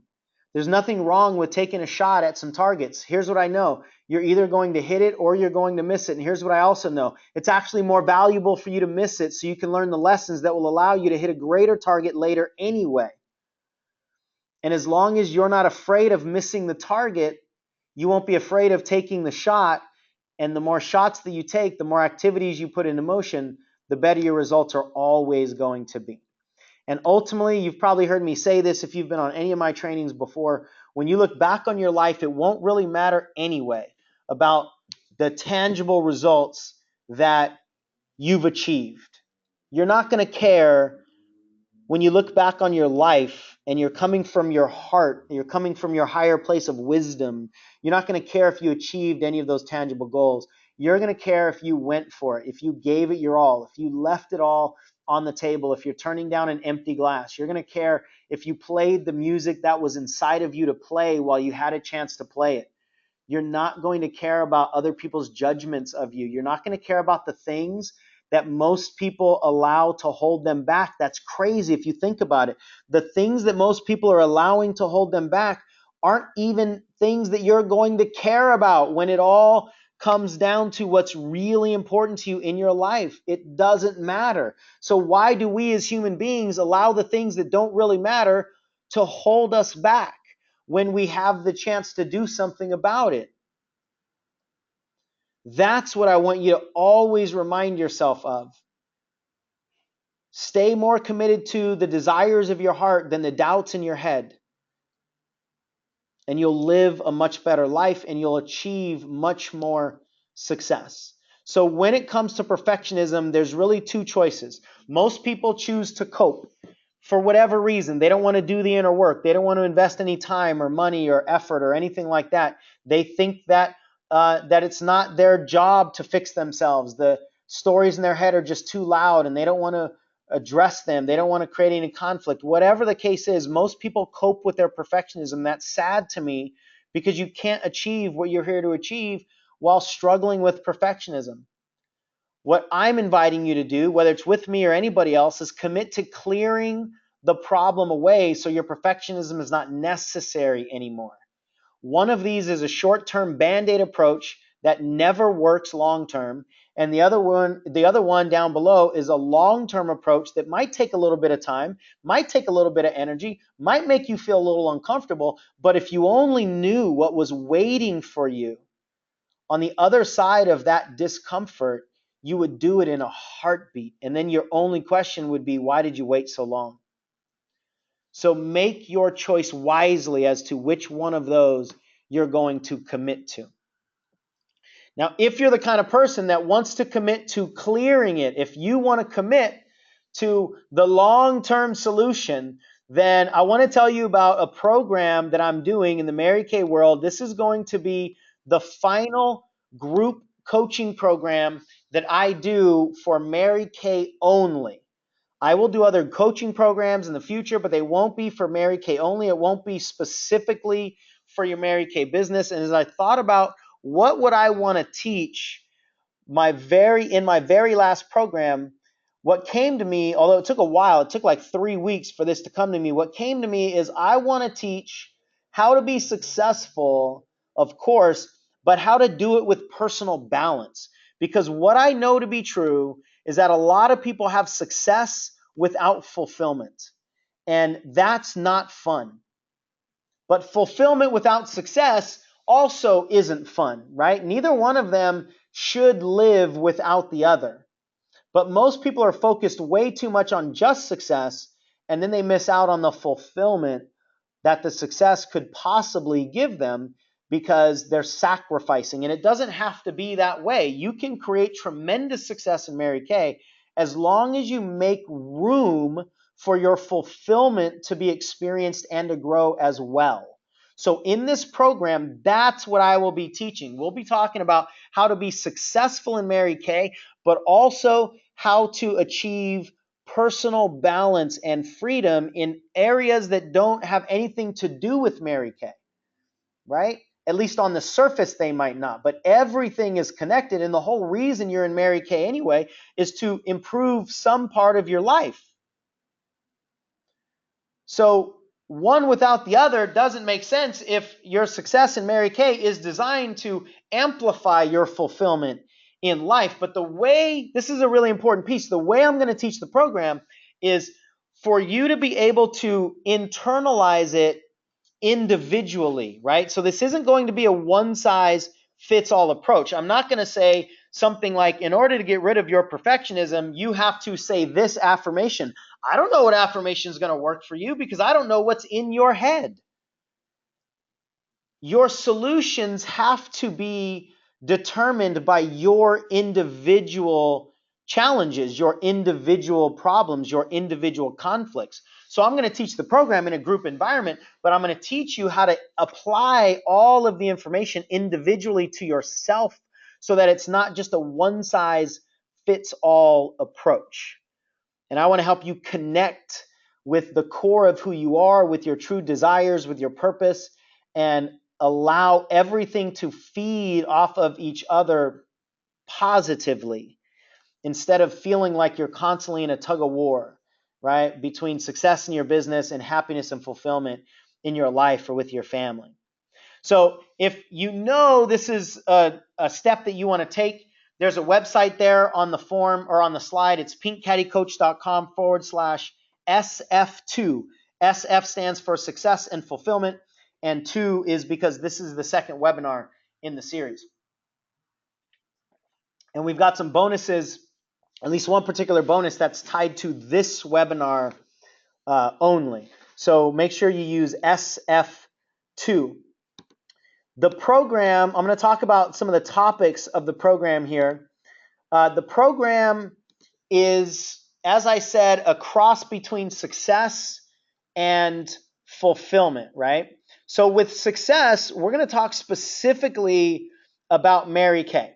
There's nothing wrong with taking a shot at some targets. Here's what I know. You're either going to hit it or you're going to miss it. And here's what I also know. It's actually more valuable for you to miss it so you can learn the lessons that will allow you to hit a greater target later anyway. And as long as you're not afraid of missing the target, you won't be afraid of taking the shot. And the more shots that you take, the more activities you put into motion, the better your results are always going to be. And ultimately, you've probably heard me say this if you've been on any of my trainings before, when you look back on your life, it won't really matter anyway about the tangible results that you've achieved. You're not going to care when you look back on your life and you're coming from your heart, you're coming from your higher place of wisdom. You're not going to care if you achieved any of those tangible goals. You're going to care if you went for it, if you gave it your all, if you left it all on the table, if you're turning down an empty glass. You're going to care if you played the music that was inside of you to play while you had a chance to play it. You're not going to care about other people's judgments of you. You're not going to care about the things that most people allow to hold them back. That's crazy if you think about it. The things that most people are allowing to hold them back aren't even things that you're going to care about when it all comes down to what's really important to you in your life. It doesn't matter. So why do we as human beings allow the things that don't really matter to hold us back when we have the chance to do something about it? That's what I want you to always remind yourself of. Stay more committed to the desires of your heart than the doubts in your head. And you'll live a much better life and you'll achieve much more success. So when it comes to perfectionism, there's really two choices. Most people choose to cope for whatever reason. They don't want to do the inner work. They don't want to invest any time or money or effort or anything like that. They think that it's not their job to fix themselves. The stories in their head are just too loud and they don't want to address them. They don't want to create any conflict. Whatever the case is, most people cope with their perfectionism. That's sad to me because you can't achieve what you're here to achieve while struggling with perfectionism. What I'm inviting you to do, whether it's with me or anybody else, is commit to clearing the problem away so your perfectionism is not necessary anymore. One of these is a short-term band-aid approach that never works long-term, and the other one down below is a long-term approach that might take a little bit of time, might take a little bit of energy, might make you feel a little uncomfortable, but if you only knew what was waiting for you on the other side of that discomfort, you would do it in a heartbeat. And then your only question would be, why did you wait so long? So make your choice wisely as to which one of those you're going to commit to. Now, if you're the kind of person that wants to commit to clearing it, if you want to commit to the long-term solution, then I want to tell you about a program that I'm doing in the Mary Kay world. This is going to be the final group coaching program that I do for Mary Kay only. I will do other coaching programs in the future, but they won't be for Mary Kay only. It won't be specifically for your Mary Kay business. And as I thought about what would I want to teach in my very last program, what came to me, although it took a while, it took like 3 weeks for this to come to me. What came to me is I want to teach how to be successful, of course, but how to do it with personal balance. Because what I know to be true is that a lot of people have success without fulfillment. And that's not fun. But fulfillment without success also isn't fun, right? Neither one of them should live without the other. But most people are focused way too much on just success, and then they miss out on the fulfillment that the success could possibly give them because they're sacrificing. And it doesn't have to be that way. You can create tremendous success in Mary Kay as long as you make room for your fulfillment to be experienced and to grow as well. So in this program, that's what I will be teaching. We'll be talking about how to be successful in Mary Kay, but also how to achieve personal balance and freedom in areas that don't have anything to do with Mary Kay, right? At least on the surface, they might not, but everything is connected. And the whole reason you're in Mary Kay anyway is to improve some part of your life. So one without the other doesn't make sense if your success in Mary Kay is designed to amplify your fulfillment in life. But this is a really important piece, the way I'm going to teach the program is for you to be able to internalize it individually, right? So this isn't going to be a one-size-fits-all approach. I'm not going to say something like, in order to get rid of your perfectionism, you have to say this affirmation. I don't know what affirmation is going to work for you because I don't know what's in your head. Your solutions have to be determined by your individual challenges, your individual problems, your individual conflicts. So I'm going to teach the program in a group environment, but I'm going to teach you how to apply all of the information individually to yourself so that it's not just a one size fits all approach. And I want to help you connect with the core of who you are, with your true desires, with your purpose, and allow everything to feed off of each other positively instead of feeling like you're constantly in a tug of war, right? Between success in your business and happiness and fulfillment in your life or with your family. So if you know this is a step that you want to take, there's a website there on the form or on the slide. It's pinkcaddycoach.com/SF2. SF stands for success and fulfillment, and 2 is because this is the second webinar in the series. And we've got some bonuses, at least one particular bonus that's tied to this webinar only. So make sure you use SF2. The program, I'm going to talk about some of the topics of the program here. The program is, as I said, a cross between success and fulfillment, right? So with success, we're going to talk specifically about Mary Kay,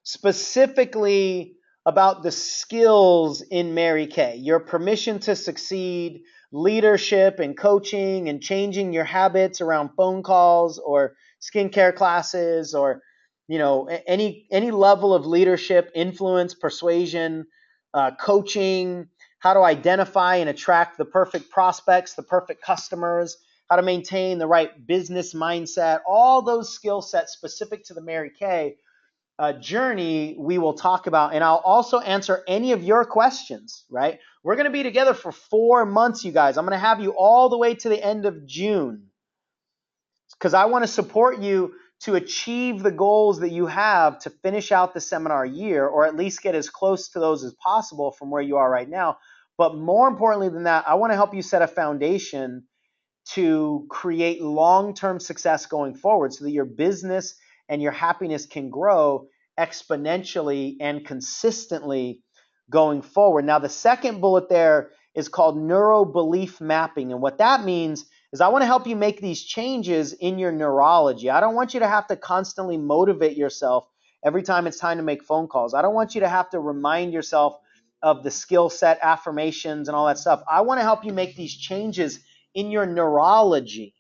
specifically about the skills in Mary Kay, your permission to succeed, leadership and coaching and changing your habits around phone calls or skincare classes or any level of leadership, influence, persuasion, coaching, how to identify and attract the perfect prospects, the perfect customers, how to maintain the right business mindset, all those skill sets specific to the Mary Kay journey we will talk about. And I'll also answer any of your questions, right? We're going to be together for 4 months, you guys. I'm going to have you all the way to the end of June because I want to support you to achieve the goals that you have to finish out the seminar year, or at least get as close to those as possible from where you are right now. But more importantly than that, I want to help you set a foundation to create long-term success going forward so that your business and your happiness can grow exponentially and consistently going forward. Now, the second bullet there is called neuro belief mapping. And what that means is I want to help you make these changes in your neurology. I don't want you to have to constantly motivate yourself every time it's time to make phone calls. I don't want you to have to remind yourself of the skill set, affirmations, and all that stuff. I want to help you make these changes in your neurology,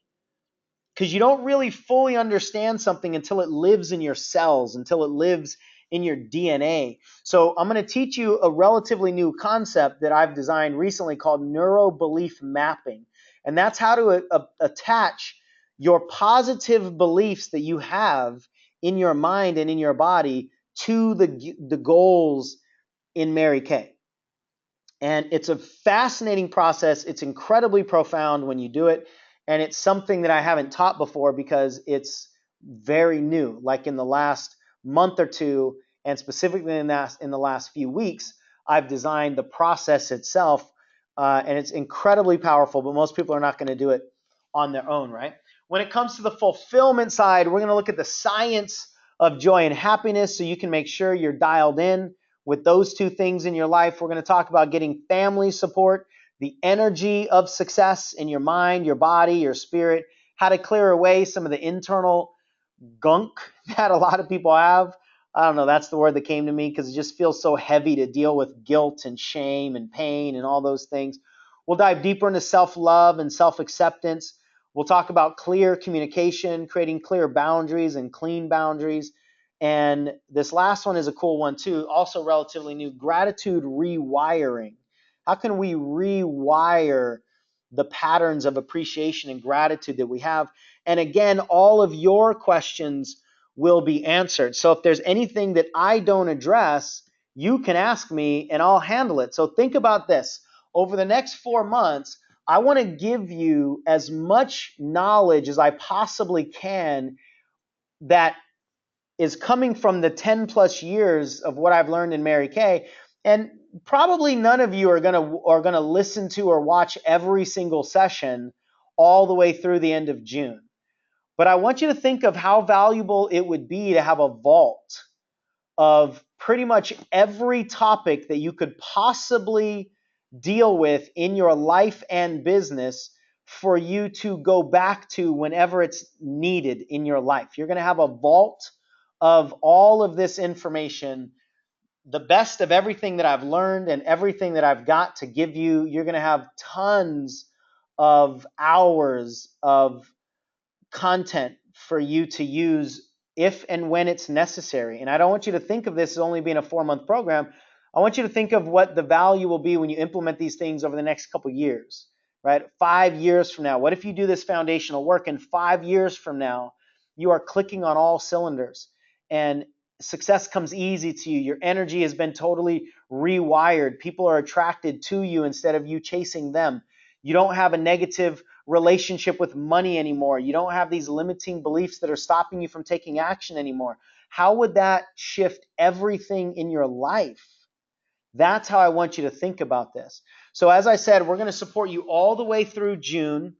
because you don't really fully understand something until it lives in your cells, until it lives in your DNA. So I'm going to teach you a relatively new concept that I've designed recently called neuro belief mapping. And that's how to attach your positive beliefs that you have in your mind and in your body to the goals in Mary Kay. And it's a fascinating process. It's incredibly profound when you do it. And it's something that I haven't taught before because it's very new. Like in the last month or two, and specifically in the last few weeks, I've designed the process itself. And it's incredibly powerful, but most people are not going to do it on their own, right? When it comes to the fulfillment side, we're going to look at the science of joy and happiness so you can make sure you're dialed in with those two things in your life. We're going to talk about getting family support, the energy of success in your mind, your body, your spirit, how to clear away some of the internal gunk that a lot of people have. I don't know, that's the word that came to me because it just feels so heavy to deal with guilt and shame and pain and all those things. We'll dive deeper into self-love and self-acceptance. We'll talk about clear communication, creating clear boundaries and clean boundaries. And this last one is a cool one too, also relatively new, gratitude rewiring. How can we rewire the patterns of appreciation and gratitude that we have? And again, all of your questions will be answered. So if there's anything that I don't address, you can ask me and I'll handle it. So think about this. Over the next 4 months, I want to give you as much knowledge as I possibly can that is coming from the 10 plus years of what I've learned in Mary Kay. And probably none of you are gonna listen to or watch every single session all the way through the end of June. But I want you to think of how valuable it would be to have a vault of pretty much every topic that you could possibly deal with in your life and business for you to go back to whenever it's needed in your life. You're going to have a vault of all of this information, the best of everything that I've learned and everything that I've got to give you. You're going to have tons of hours of content for you to use if and when it's necessary. And I don't want you to think of this as only being a 4-month program. I want you to think of what the value will be when you implement these things over the next couple of years, right? 5 years from now. What if you do this foundational work and 5 years from now, you are clicking on all cylinders and success comes easy to you. Your energy has been totally rewired. People are attracted to you instead of you chasing them. You don't have a negative relationship with money anymore. You don't have these limiting beliefs that are stopping you from taking action anymore. How would that shift everything in your life? That's how I want you to think about this. So as I said, we're going to support you all the way through June.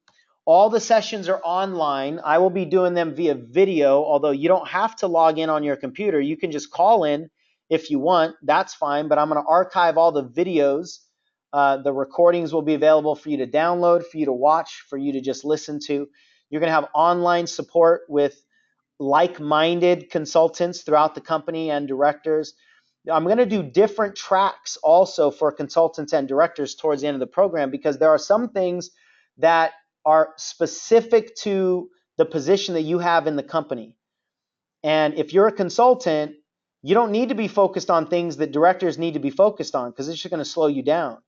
All the sessions are online. I will be doing them via video, although you don't have to log in on your computer. You can just call in if you want. That's fine, but I'm going to archive all the videos. The recordings will be available for you to download, for you to watch, for you to just listen to. You're going to have online support with like-minded consultants throughout the company and directors. I'm going to do different tracks also for consultants and directors towards the end of the program, because there are some things that are specific to the position that you have in the company. And if you're a consultant, you don't need to be focused on things that directors need to be focused on, because it's just going to slow you down.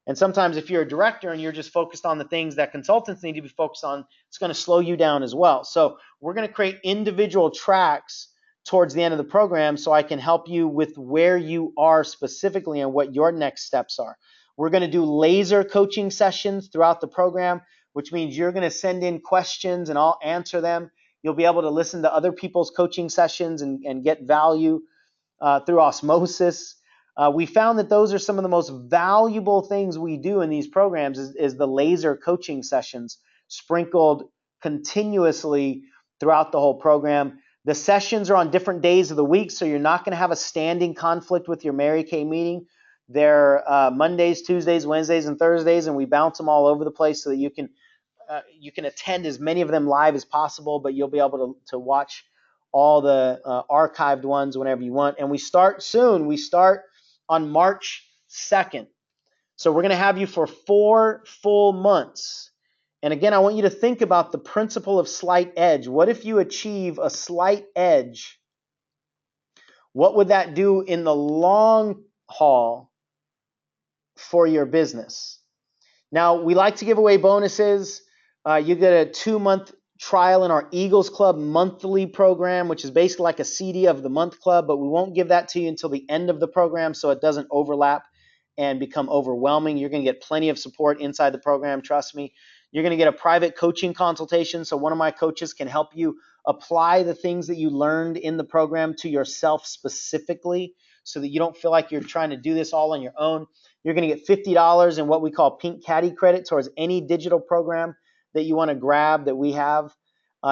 And sometimes if you're a director and you're just focused on the things that consultants need to be focused on, it's going to slow you down as well. So we're going to create individual tracks towards the end of the program so I can help you with where you are specifically and what your next steps are. We're going to do laser coaching sessions throughout the program, which means you're going to send in questions and I'll answer them. You'll be able to listen to other people's coaching sessions and get value through osmosis. We found that those are some of the most valuable things we do in these programs is the laser coaching sessions sprinkled continuously throughout the whole program. The sessions are on different days of the week, so you're not going to have a standing conflict with your Mary Kay meeting. They're Mondays, Tuesdays, Wednesdays, and Thursdays, and we bounce them all over the place so that you can attend as many of them live as possible, but you'll be able to watch all the archived ones whenever you want. And we start soon. We start on March 2nd. So we're going to have you for 4 full months. And again, I want you to think about the principle of slight edge. What if you achieve a slight edge? What would that do in the long haul for your business? Now, we like to give away bonuses. You get a 2-month trial in our Eagles Club monthly program, which is basically like a CD of the month club, but we won't give that to you until the end of the program so it doesn't overlap and become overwhelming. You're going to get plenty of support inside the program, trust me. You're going to get a private coaching consultation, so one of my coaches can help you apply the things that you learned in the program to yourself specifically so that you don't feel like you're trying to do this all on your own. You're going to get $50 in what we call Pink Caddy credit towards any digital program that you want to grab that we have.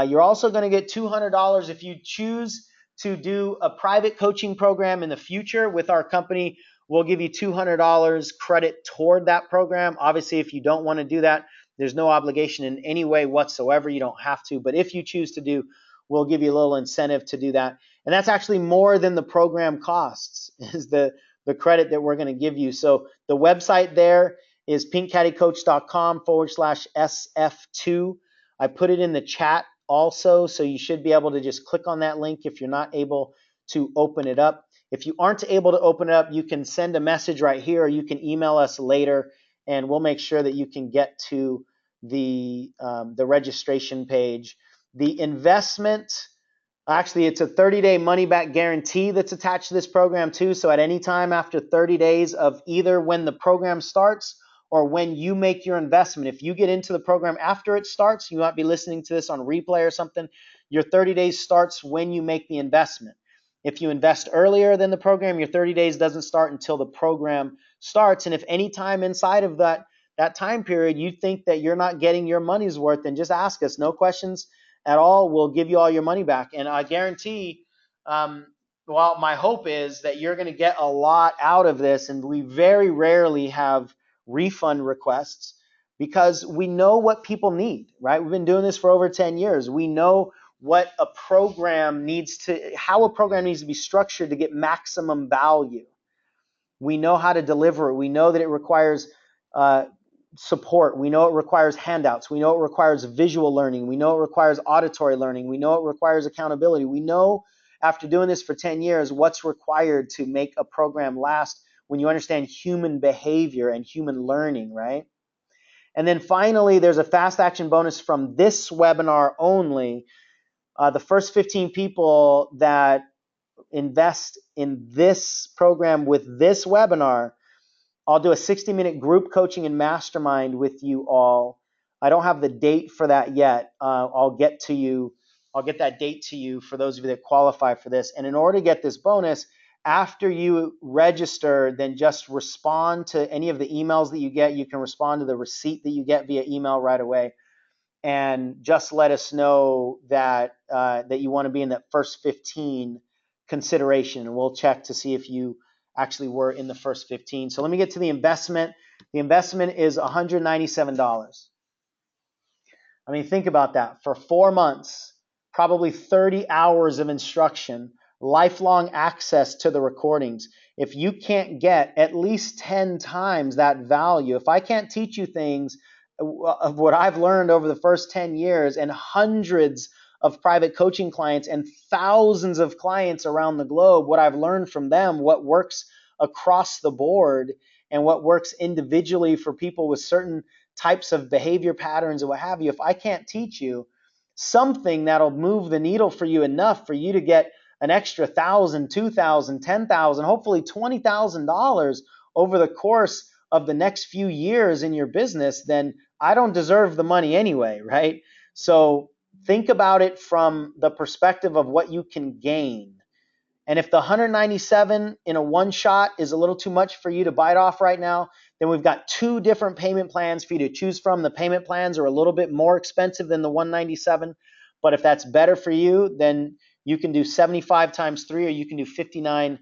You're also going to get $200 if you choose to do a private coaching program in the future with our company. We'll give you $200 credit toward that program. Obviously, if you don't want to do that, there's no obligation in any way whatsoever. You don't have to. But if you choose to do, we'll give you a little incentive to do that. And that's actually more than the program costs, is the credit that we're going to give you. So the website there is pinkcaddycoach.com/SF2. I put it in the chat also, so you should be able to just click on that link if you're not able to open it up. If you aren't able to open it up, you can send a message right here, or you can email us later, and we'll make sure that you can get to the registration page. The investment, actually, it's a 30-day money-back guarantee that's attached to this program too. So at any time after 30 days of either when the program starts or when you make your investment, if you get into the program after it starts, you might be listening to this on replay or something, your 30 days starts when you make the investment. If you invest earlier than the program, your 30 days doesn't start until the program starts. And if any time inside of that time period you think that you're not getting your money's worth, then just ask us. No questions at all. We'll give you all your money back. And I guarantee, well, my hope is that you're going to get a lot out of this. And we very rarely have refund requests because we know what people need, right? We've been doing this for over 10 years. We know how a program needs to be structured to get maximum value. We know how to deliver it. We know that it requires uh, support. We know it requires handouts. We know it requires visual learning. We know it requires auditory learning. We know it requires accountability. We know after doing this for 10 years what's required to make a program last when you understand human behavior and human learning, right? And then finally, there's a fast action bonus from this webinar only. The first 15 people that invest in this program with this webinar, I'll do a 60-minute group coaching and mastermind with you all. I don't have the date for that yet. I'll get that date to you for those of you that qualify for this. And in order to get this bonus, after you register, then just respond to any of the emails that you get. You can respond to the receipt that you get via email right away, and just let us know that that you want to be in that first 15 consideration, and we'll check to see if you actually were in the first 15. So let me get to the investment. The investment is $197. I mean, think about that. For 4 months, probably 30 hours of instruction, lifelong access to the recordings. If you can't get at least 10 times that value, if I can't teach you things of what I've learned over the first 10 years and hundreds of private coaching clients and thousands of clients around the globe, what I've learned from them, what works across the board and what works individually for people with certain types of behavior patterns and what have you, if I can't teach you something that'll move the needle for you enough for you to get an extra $1,000, $2,000, $10,000, hopefully $20,000 over the course of the next few years in your business, then I don't deserve the money anyway, right? So think about it from the perspective of what you can gain. And if the 197 in a one shot is a little too much for you to bite off right now, then we've got 2 different payment plans for you to choose from. The payment plans are a little bit more expensive than the 197, but if that's better for you, then you can do 75 times 3 or you can do 59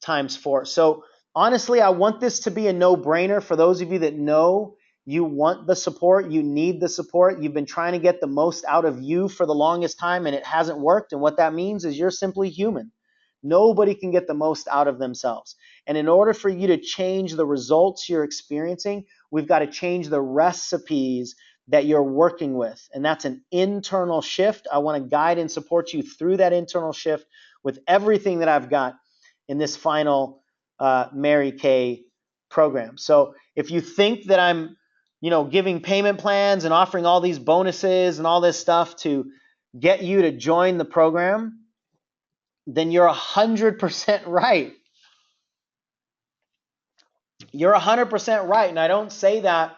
times 4. So honestly, I want this to be a no-brainer for those of you that know you want the support, you need the support, you've been trying to get the most out of you for the longest time and it hasn't worked. And what that means is you're simply human. Nobody can get the most out of themselves. And in order for you to change the results you're experiencing, we've got to change the recipes that you're working with. And that's an internal shift. I want to guide and support you through that internal shift with everything that I've got in this final Mary Kay program. So if you think that I'm, giving payment plans and offering all these bonuses and all this stuff to get you to join the program, then you're 100% right. You're 100% right. And I don't say that,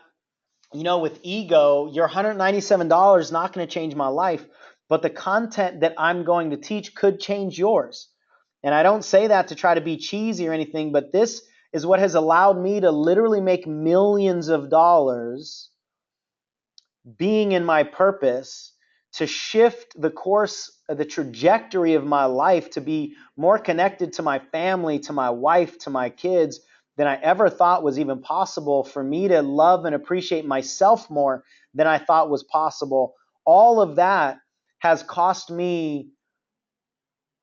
with ego. Your $197 is not going to change my life, but the content that I'm going to teach could change yours. And I don't say that to try to be cheesy or anything, but this is what has allowed me to literally make millions of dollars being in my purpose, to shift the course, the trajectory of my life, to be more connected to my family, to my wife, to my kids than I ever thought was even possible, for me to love and appreciate myself more than I thought was possible. All of that has cost me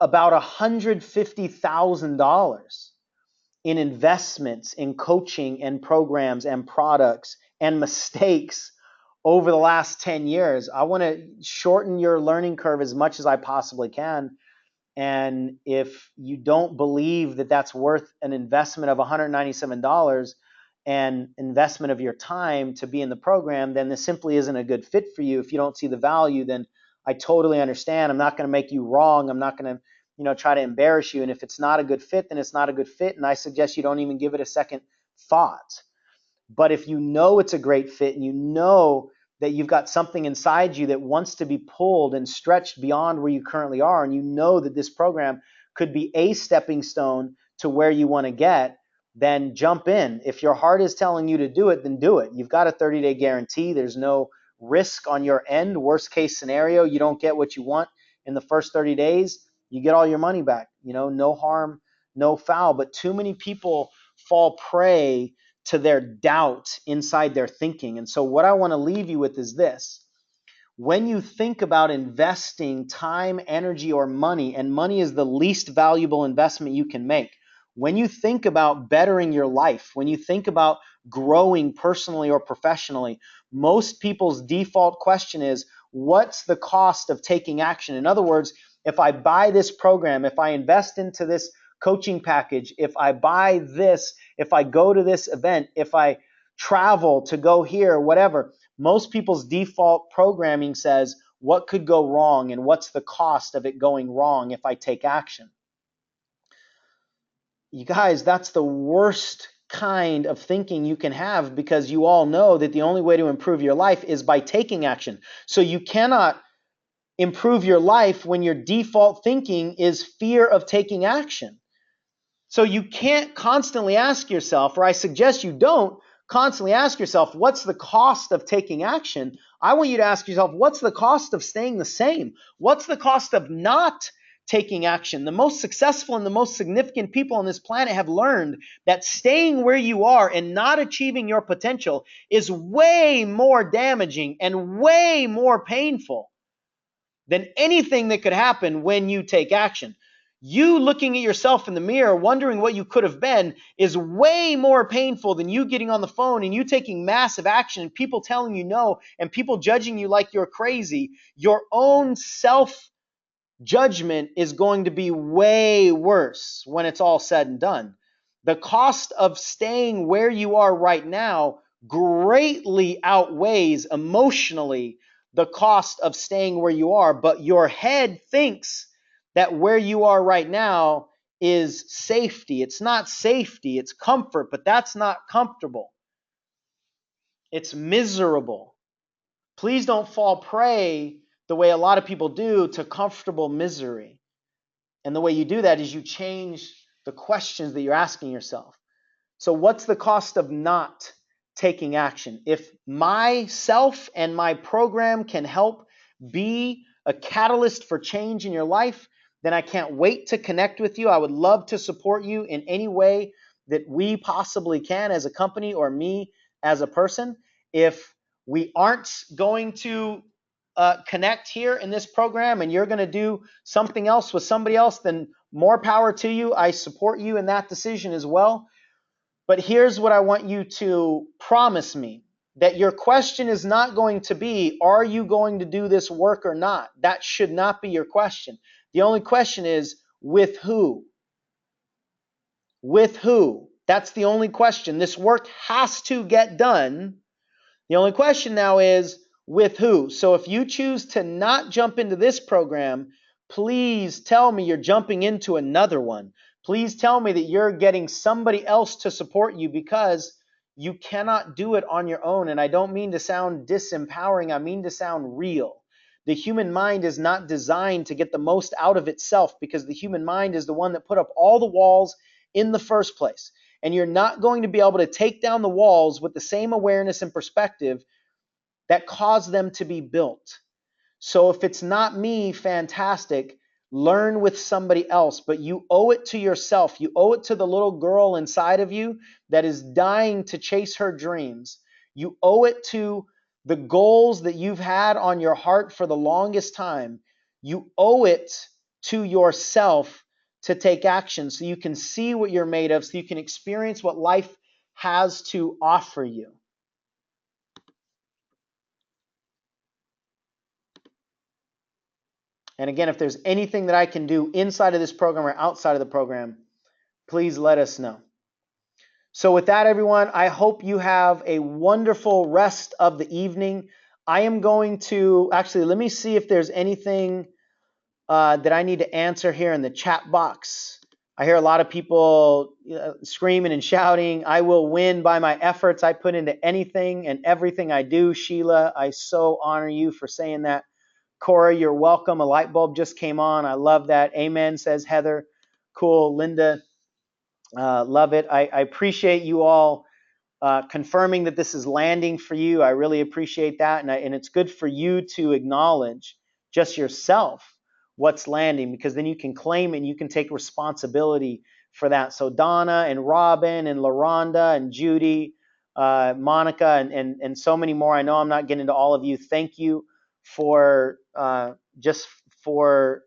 about $150,000 in investments, in coaching and programs and products and mistakes over the last 10 years. I want to shorten your learning curve as much as I possibly can. And if you don't believe that that's worth an investment of $197 and investment of your time to be in the program, then this simply isn't a good fit for you. If you don't see the value, then I totally understand. I'm not going to make you wrong. I'm not going to, try to embarrass you. And if it's not a good fit, then it's not a good fit. And I suggest you don't even give it a second thought. But if you know it's a great fit and you know that you've got something inside you that wants to be pulled and stretched beyond where you currently are, and you know that this program could be a stepping stone to where you want to get, then jump in. If your heart is telling you to do it, then do it. You've got a 30-day guarantee. There's no risk on your end. Worst case scenario, you don't get what you want in the first 30 days, you get all your money back. No harm, no foul. But too many people fall prey to their doubt inside their thinking. And so what I want to leave you with is this. when you think about investing time, energy, or money, and money is the least valuable investment you can make, when you think about bettering your life, when you think about growing personally or professionally, most people's default question is, what's the cost of taking action? In other words, if I buy this program, if I invest into this coaching package, if I buy this, if I go to this event, if I travel to go here, whatever, most people's default programming says, what could go wrong and what's the cost of it going wrong if I take action? You guys, that's the worst kind of thinking you can have, because you all know that the only way to improve your life is by taking action. So you cannot improve your life when your default thinking is fear of taking action. So you can't constantly ask yourself, or I suggest you don't constantly ask yourself, what's the cost of taking action? I want you to ask yourself, what's the cost of staying the same? What's the cost of not taking action? The most successful and the most significant people on this planet have learned that staying where you are and not achieving your potential is way more damaging and way more painful than anything that could happen when you take action. You looking at yourself in the mirror, wondering what you could have been, is way more painful than you getting on the phone and you taking massive action and people telling you no and people judging you like you're crazy. Your own self judgment is going to be way worse when it's all said and done. The cost of staying where you are right now greatly outweighs emotionally the cost of staying where you are, but your head thinks that where you are right now is safety. It's not safety, it's comfort, but that's not comfortable. It's miserable. Please don't fall prey the way a lot of people do to comfortable misery. And the way you do that is you change the questions that you're asking yourself. So what's the cost of not taking action? If myself and my program can help be a catalyst for change in your life, then I can't wait to connect with you. I would love to support you in any way that we possibly can as a company or me as a person. If we aren't going to connect here in this program and you're going to do something else with somebody else, then more power to you. I support you in that decision as well. But here's what I want you to promise me, that your question is not going to be, are you going to do this work or not? That should not be your question. The only question is, with who? With who? That's the only question. This work has to get done. The only question now is, with who? So if you choose to not jump into this program, please tell me you're jumping into another one. Please tell me that you're getting somebody else to support you, because you cannot do it on your own. And I don't mean to sound disempowering. I mean to sound real. The human mind is not designed to get the most out of itself, because the human mind is the one that put up all the walls in the first place. And you're not going to be able to take down the walls with the same awareness and perspective that caused them to be built. So if it's not me, fantastic. Learn with somebody else, but you owe it to yourself. You owe it to the little girl inside of you that is dying to chase her dreams. You owe it to the goals that you've had on your heart for the longest time. You owe it to yourself to take action so you can see what you're made of, so you can experience what life has to offer you. And again, if there's anything that I can do inside of this program or outside of the program, please let us know. So with that, everyone, I hope you have a wonderful rest of the evening. I am going to, actually, let me see if there's anything that I need to answer here in the chat box. I hear a lot of people screaming and shouting. I will win by my efforts I put into anything and everything I do. Sheila, I so honor you for saying that. Cora, you're welcome. A light bulb just came on. I love that. Amen, says Heather. Cool. Linda, love it. I appreciate you all confirming that this is landing for you. I really appreciate that. And it's good for you to acknowledge just yourself what's landing, because then you can claim it and you can take responsibility for that. So Donna and Robin and LaRonda and Judy, Monica, and so many more. I know I'm not getting to all of you. Thank you for just for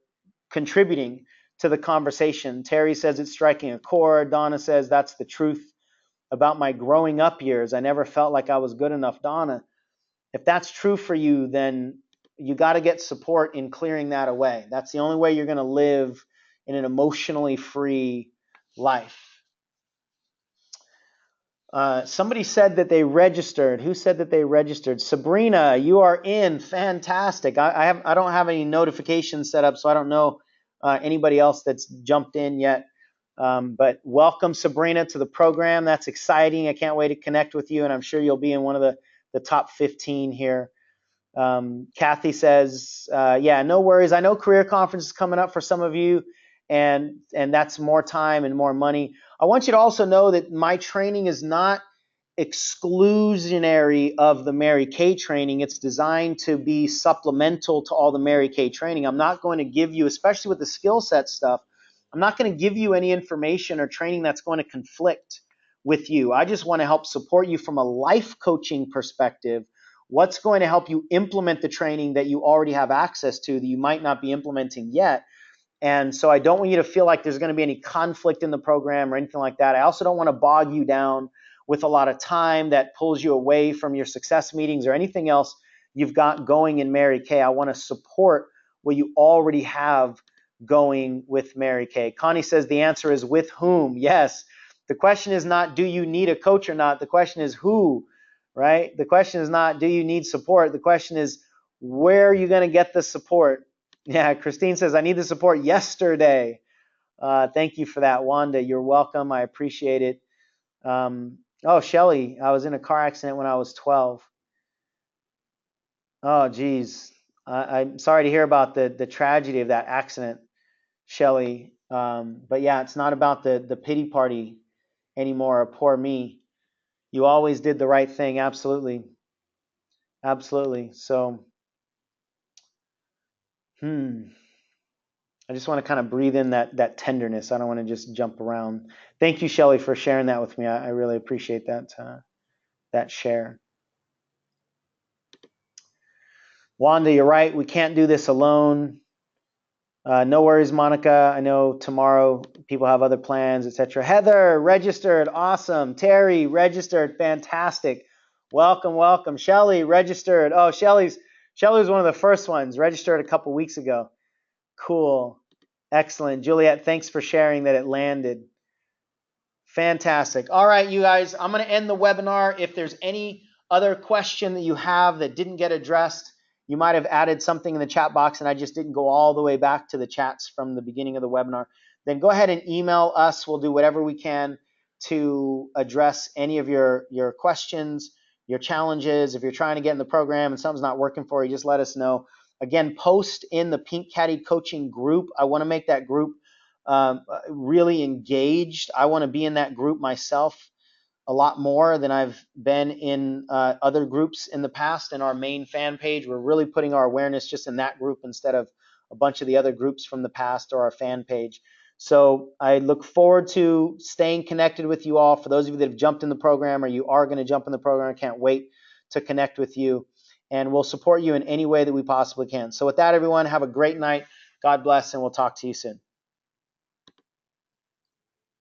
contributing to the conversation. Terry says it's striking a chord. Donna says that's the truth about my growing up years. I never felt like I was good enough. Donna, if that's true for you, then you got to get support in clearing that away. That's the only way you're going to live in an emotionally free life. Somebody said that they registered. Who said that they registered? Sabrina, you are in. Fantastic. I don't have any notifications set up, so I don't know anybody else that's jumped in yet. But welcome, Sabrina, to the program. That's exciting. I can't wait to connect with you, and I'm sure you'll be in one of the top 15 here. Kathy says, yeah, no worries. I know career conference is coming up for some of you, and that's more time and more money. I want you to also know that my training is not exclusionary of the Mary Kay training. It's designed to be supplemental to all the Mary Kay training. I'm not going to give you, especially with the skill set stuff, I'm not going to give you any information or training that's going to conflict with you. I just want to help support you from a life coaching perspective. What's going to help you implement the training that you already have access to that you might not be implementing yet? And so I don't want you to feel like there's going to be any conflict in the program or anything like that. I also don't want to bog you down with a lot of time that pulls you away from your success meetings or anything else you've got going in Mary Kay. I want to support what you already have going with Mary Kay. Connie says the answer is with whom? Yes. The question is not do you need a coach or not. The question is who, right? The question is not do you need support. The question is where are you going to get the support? Yeah, Christine says, I need the support yesterday. Thank you for that, Wanda. You're welcome. I appreciate it. Oh, Shelly, I was in a car accident when I was 12. Oh, geez. I'm sorry to hear about the tragedy of that accident, Shelly. But yeah, it's not about the pity party anymore. Poor me. You always did the right thing. Absolutely. Absolutely. So, I just want to kind of breathe in that tenderness. I don't want to just jump around. Thank you, Shelly, for sharing that with me. I really appreciate that share. Wanda, you're right. We can't do this alone. No worries, Monica. I know tomorrow people have other plans, etc. Heather, registered. Awesome. Terry, registered. Fantastic. Welcome, welcome. Shelly, registered. Oh, Shelly was one of the first ones, registered a couple weeks ago. Cool. Excellent. Juliet, thanks for sharing that it landed. Fantastic. All right, you guys, I'm going to end the webinar. If there's any other question that you have that didn't get addressed, you might have added something in the chat box and I just didn't go all the way back to the chats from the beginning of the webinar, then go ahead and email us. We'll do whatever we can to address any of your questions, your challenges. If you're trying to get in the program and something's not working for you, just let us know. Again, post in the Pink Caddy coaching group. I want to make that group really engaged. I want to be in that group myself a lot more than I've been in other groups in the past. In our main fan page, we're really putting our awareness just in that group instead of a bunch of the other groups from the past or our fan page. So I look forward to staying connected with you all. For those of you that have jumped in the program or you are going to jump in the program, I can't wait to connect with you. And we'll support you in any way that we possibly can. So with that, everyone, have a great night. God bless, and we'll talk to you soon.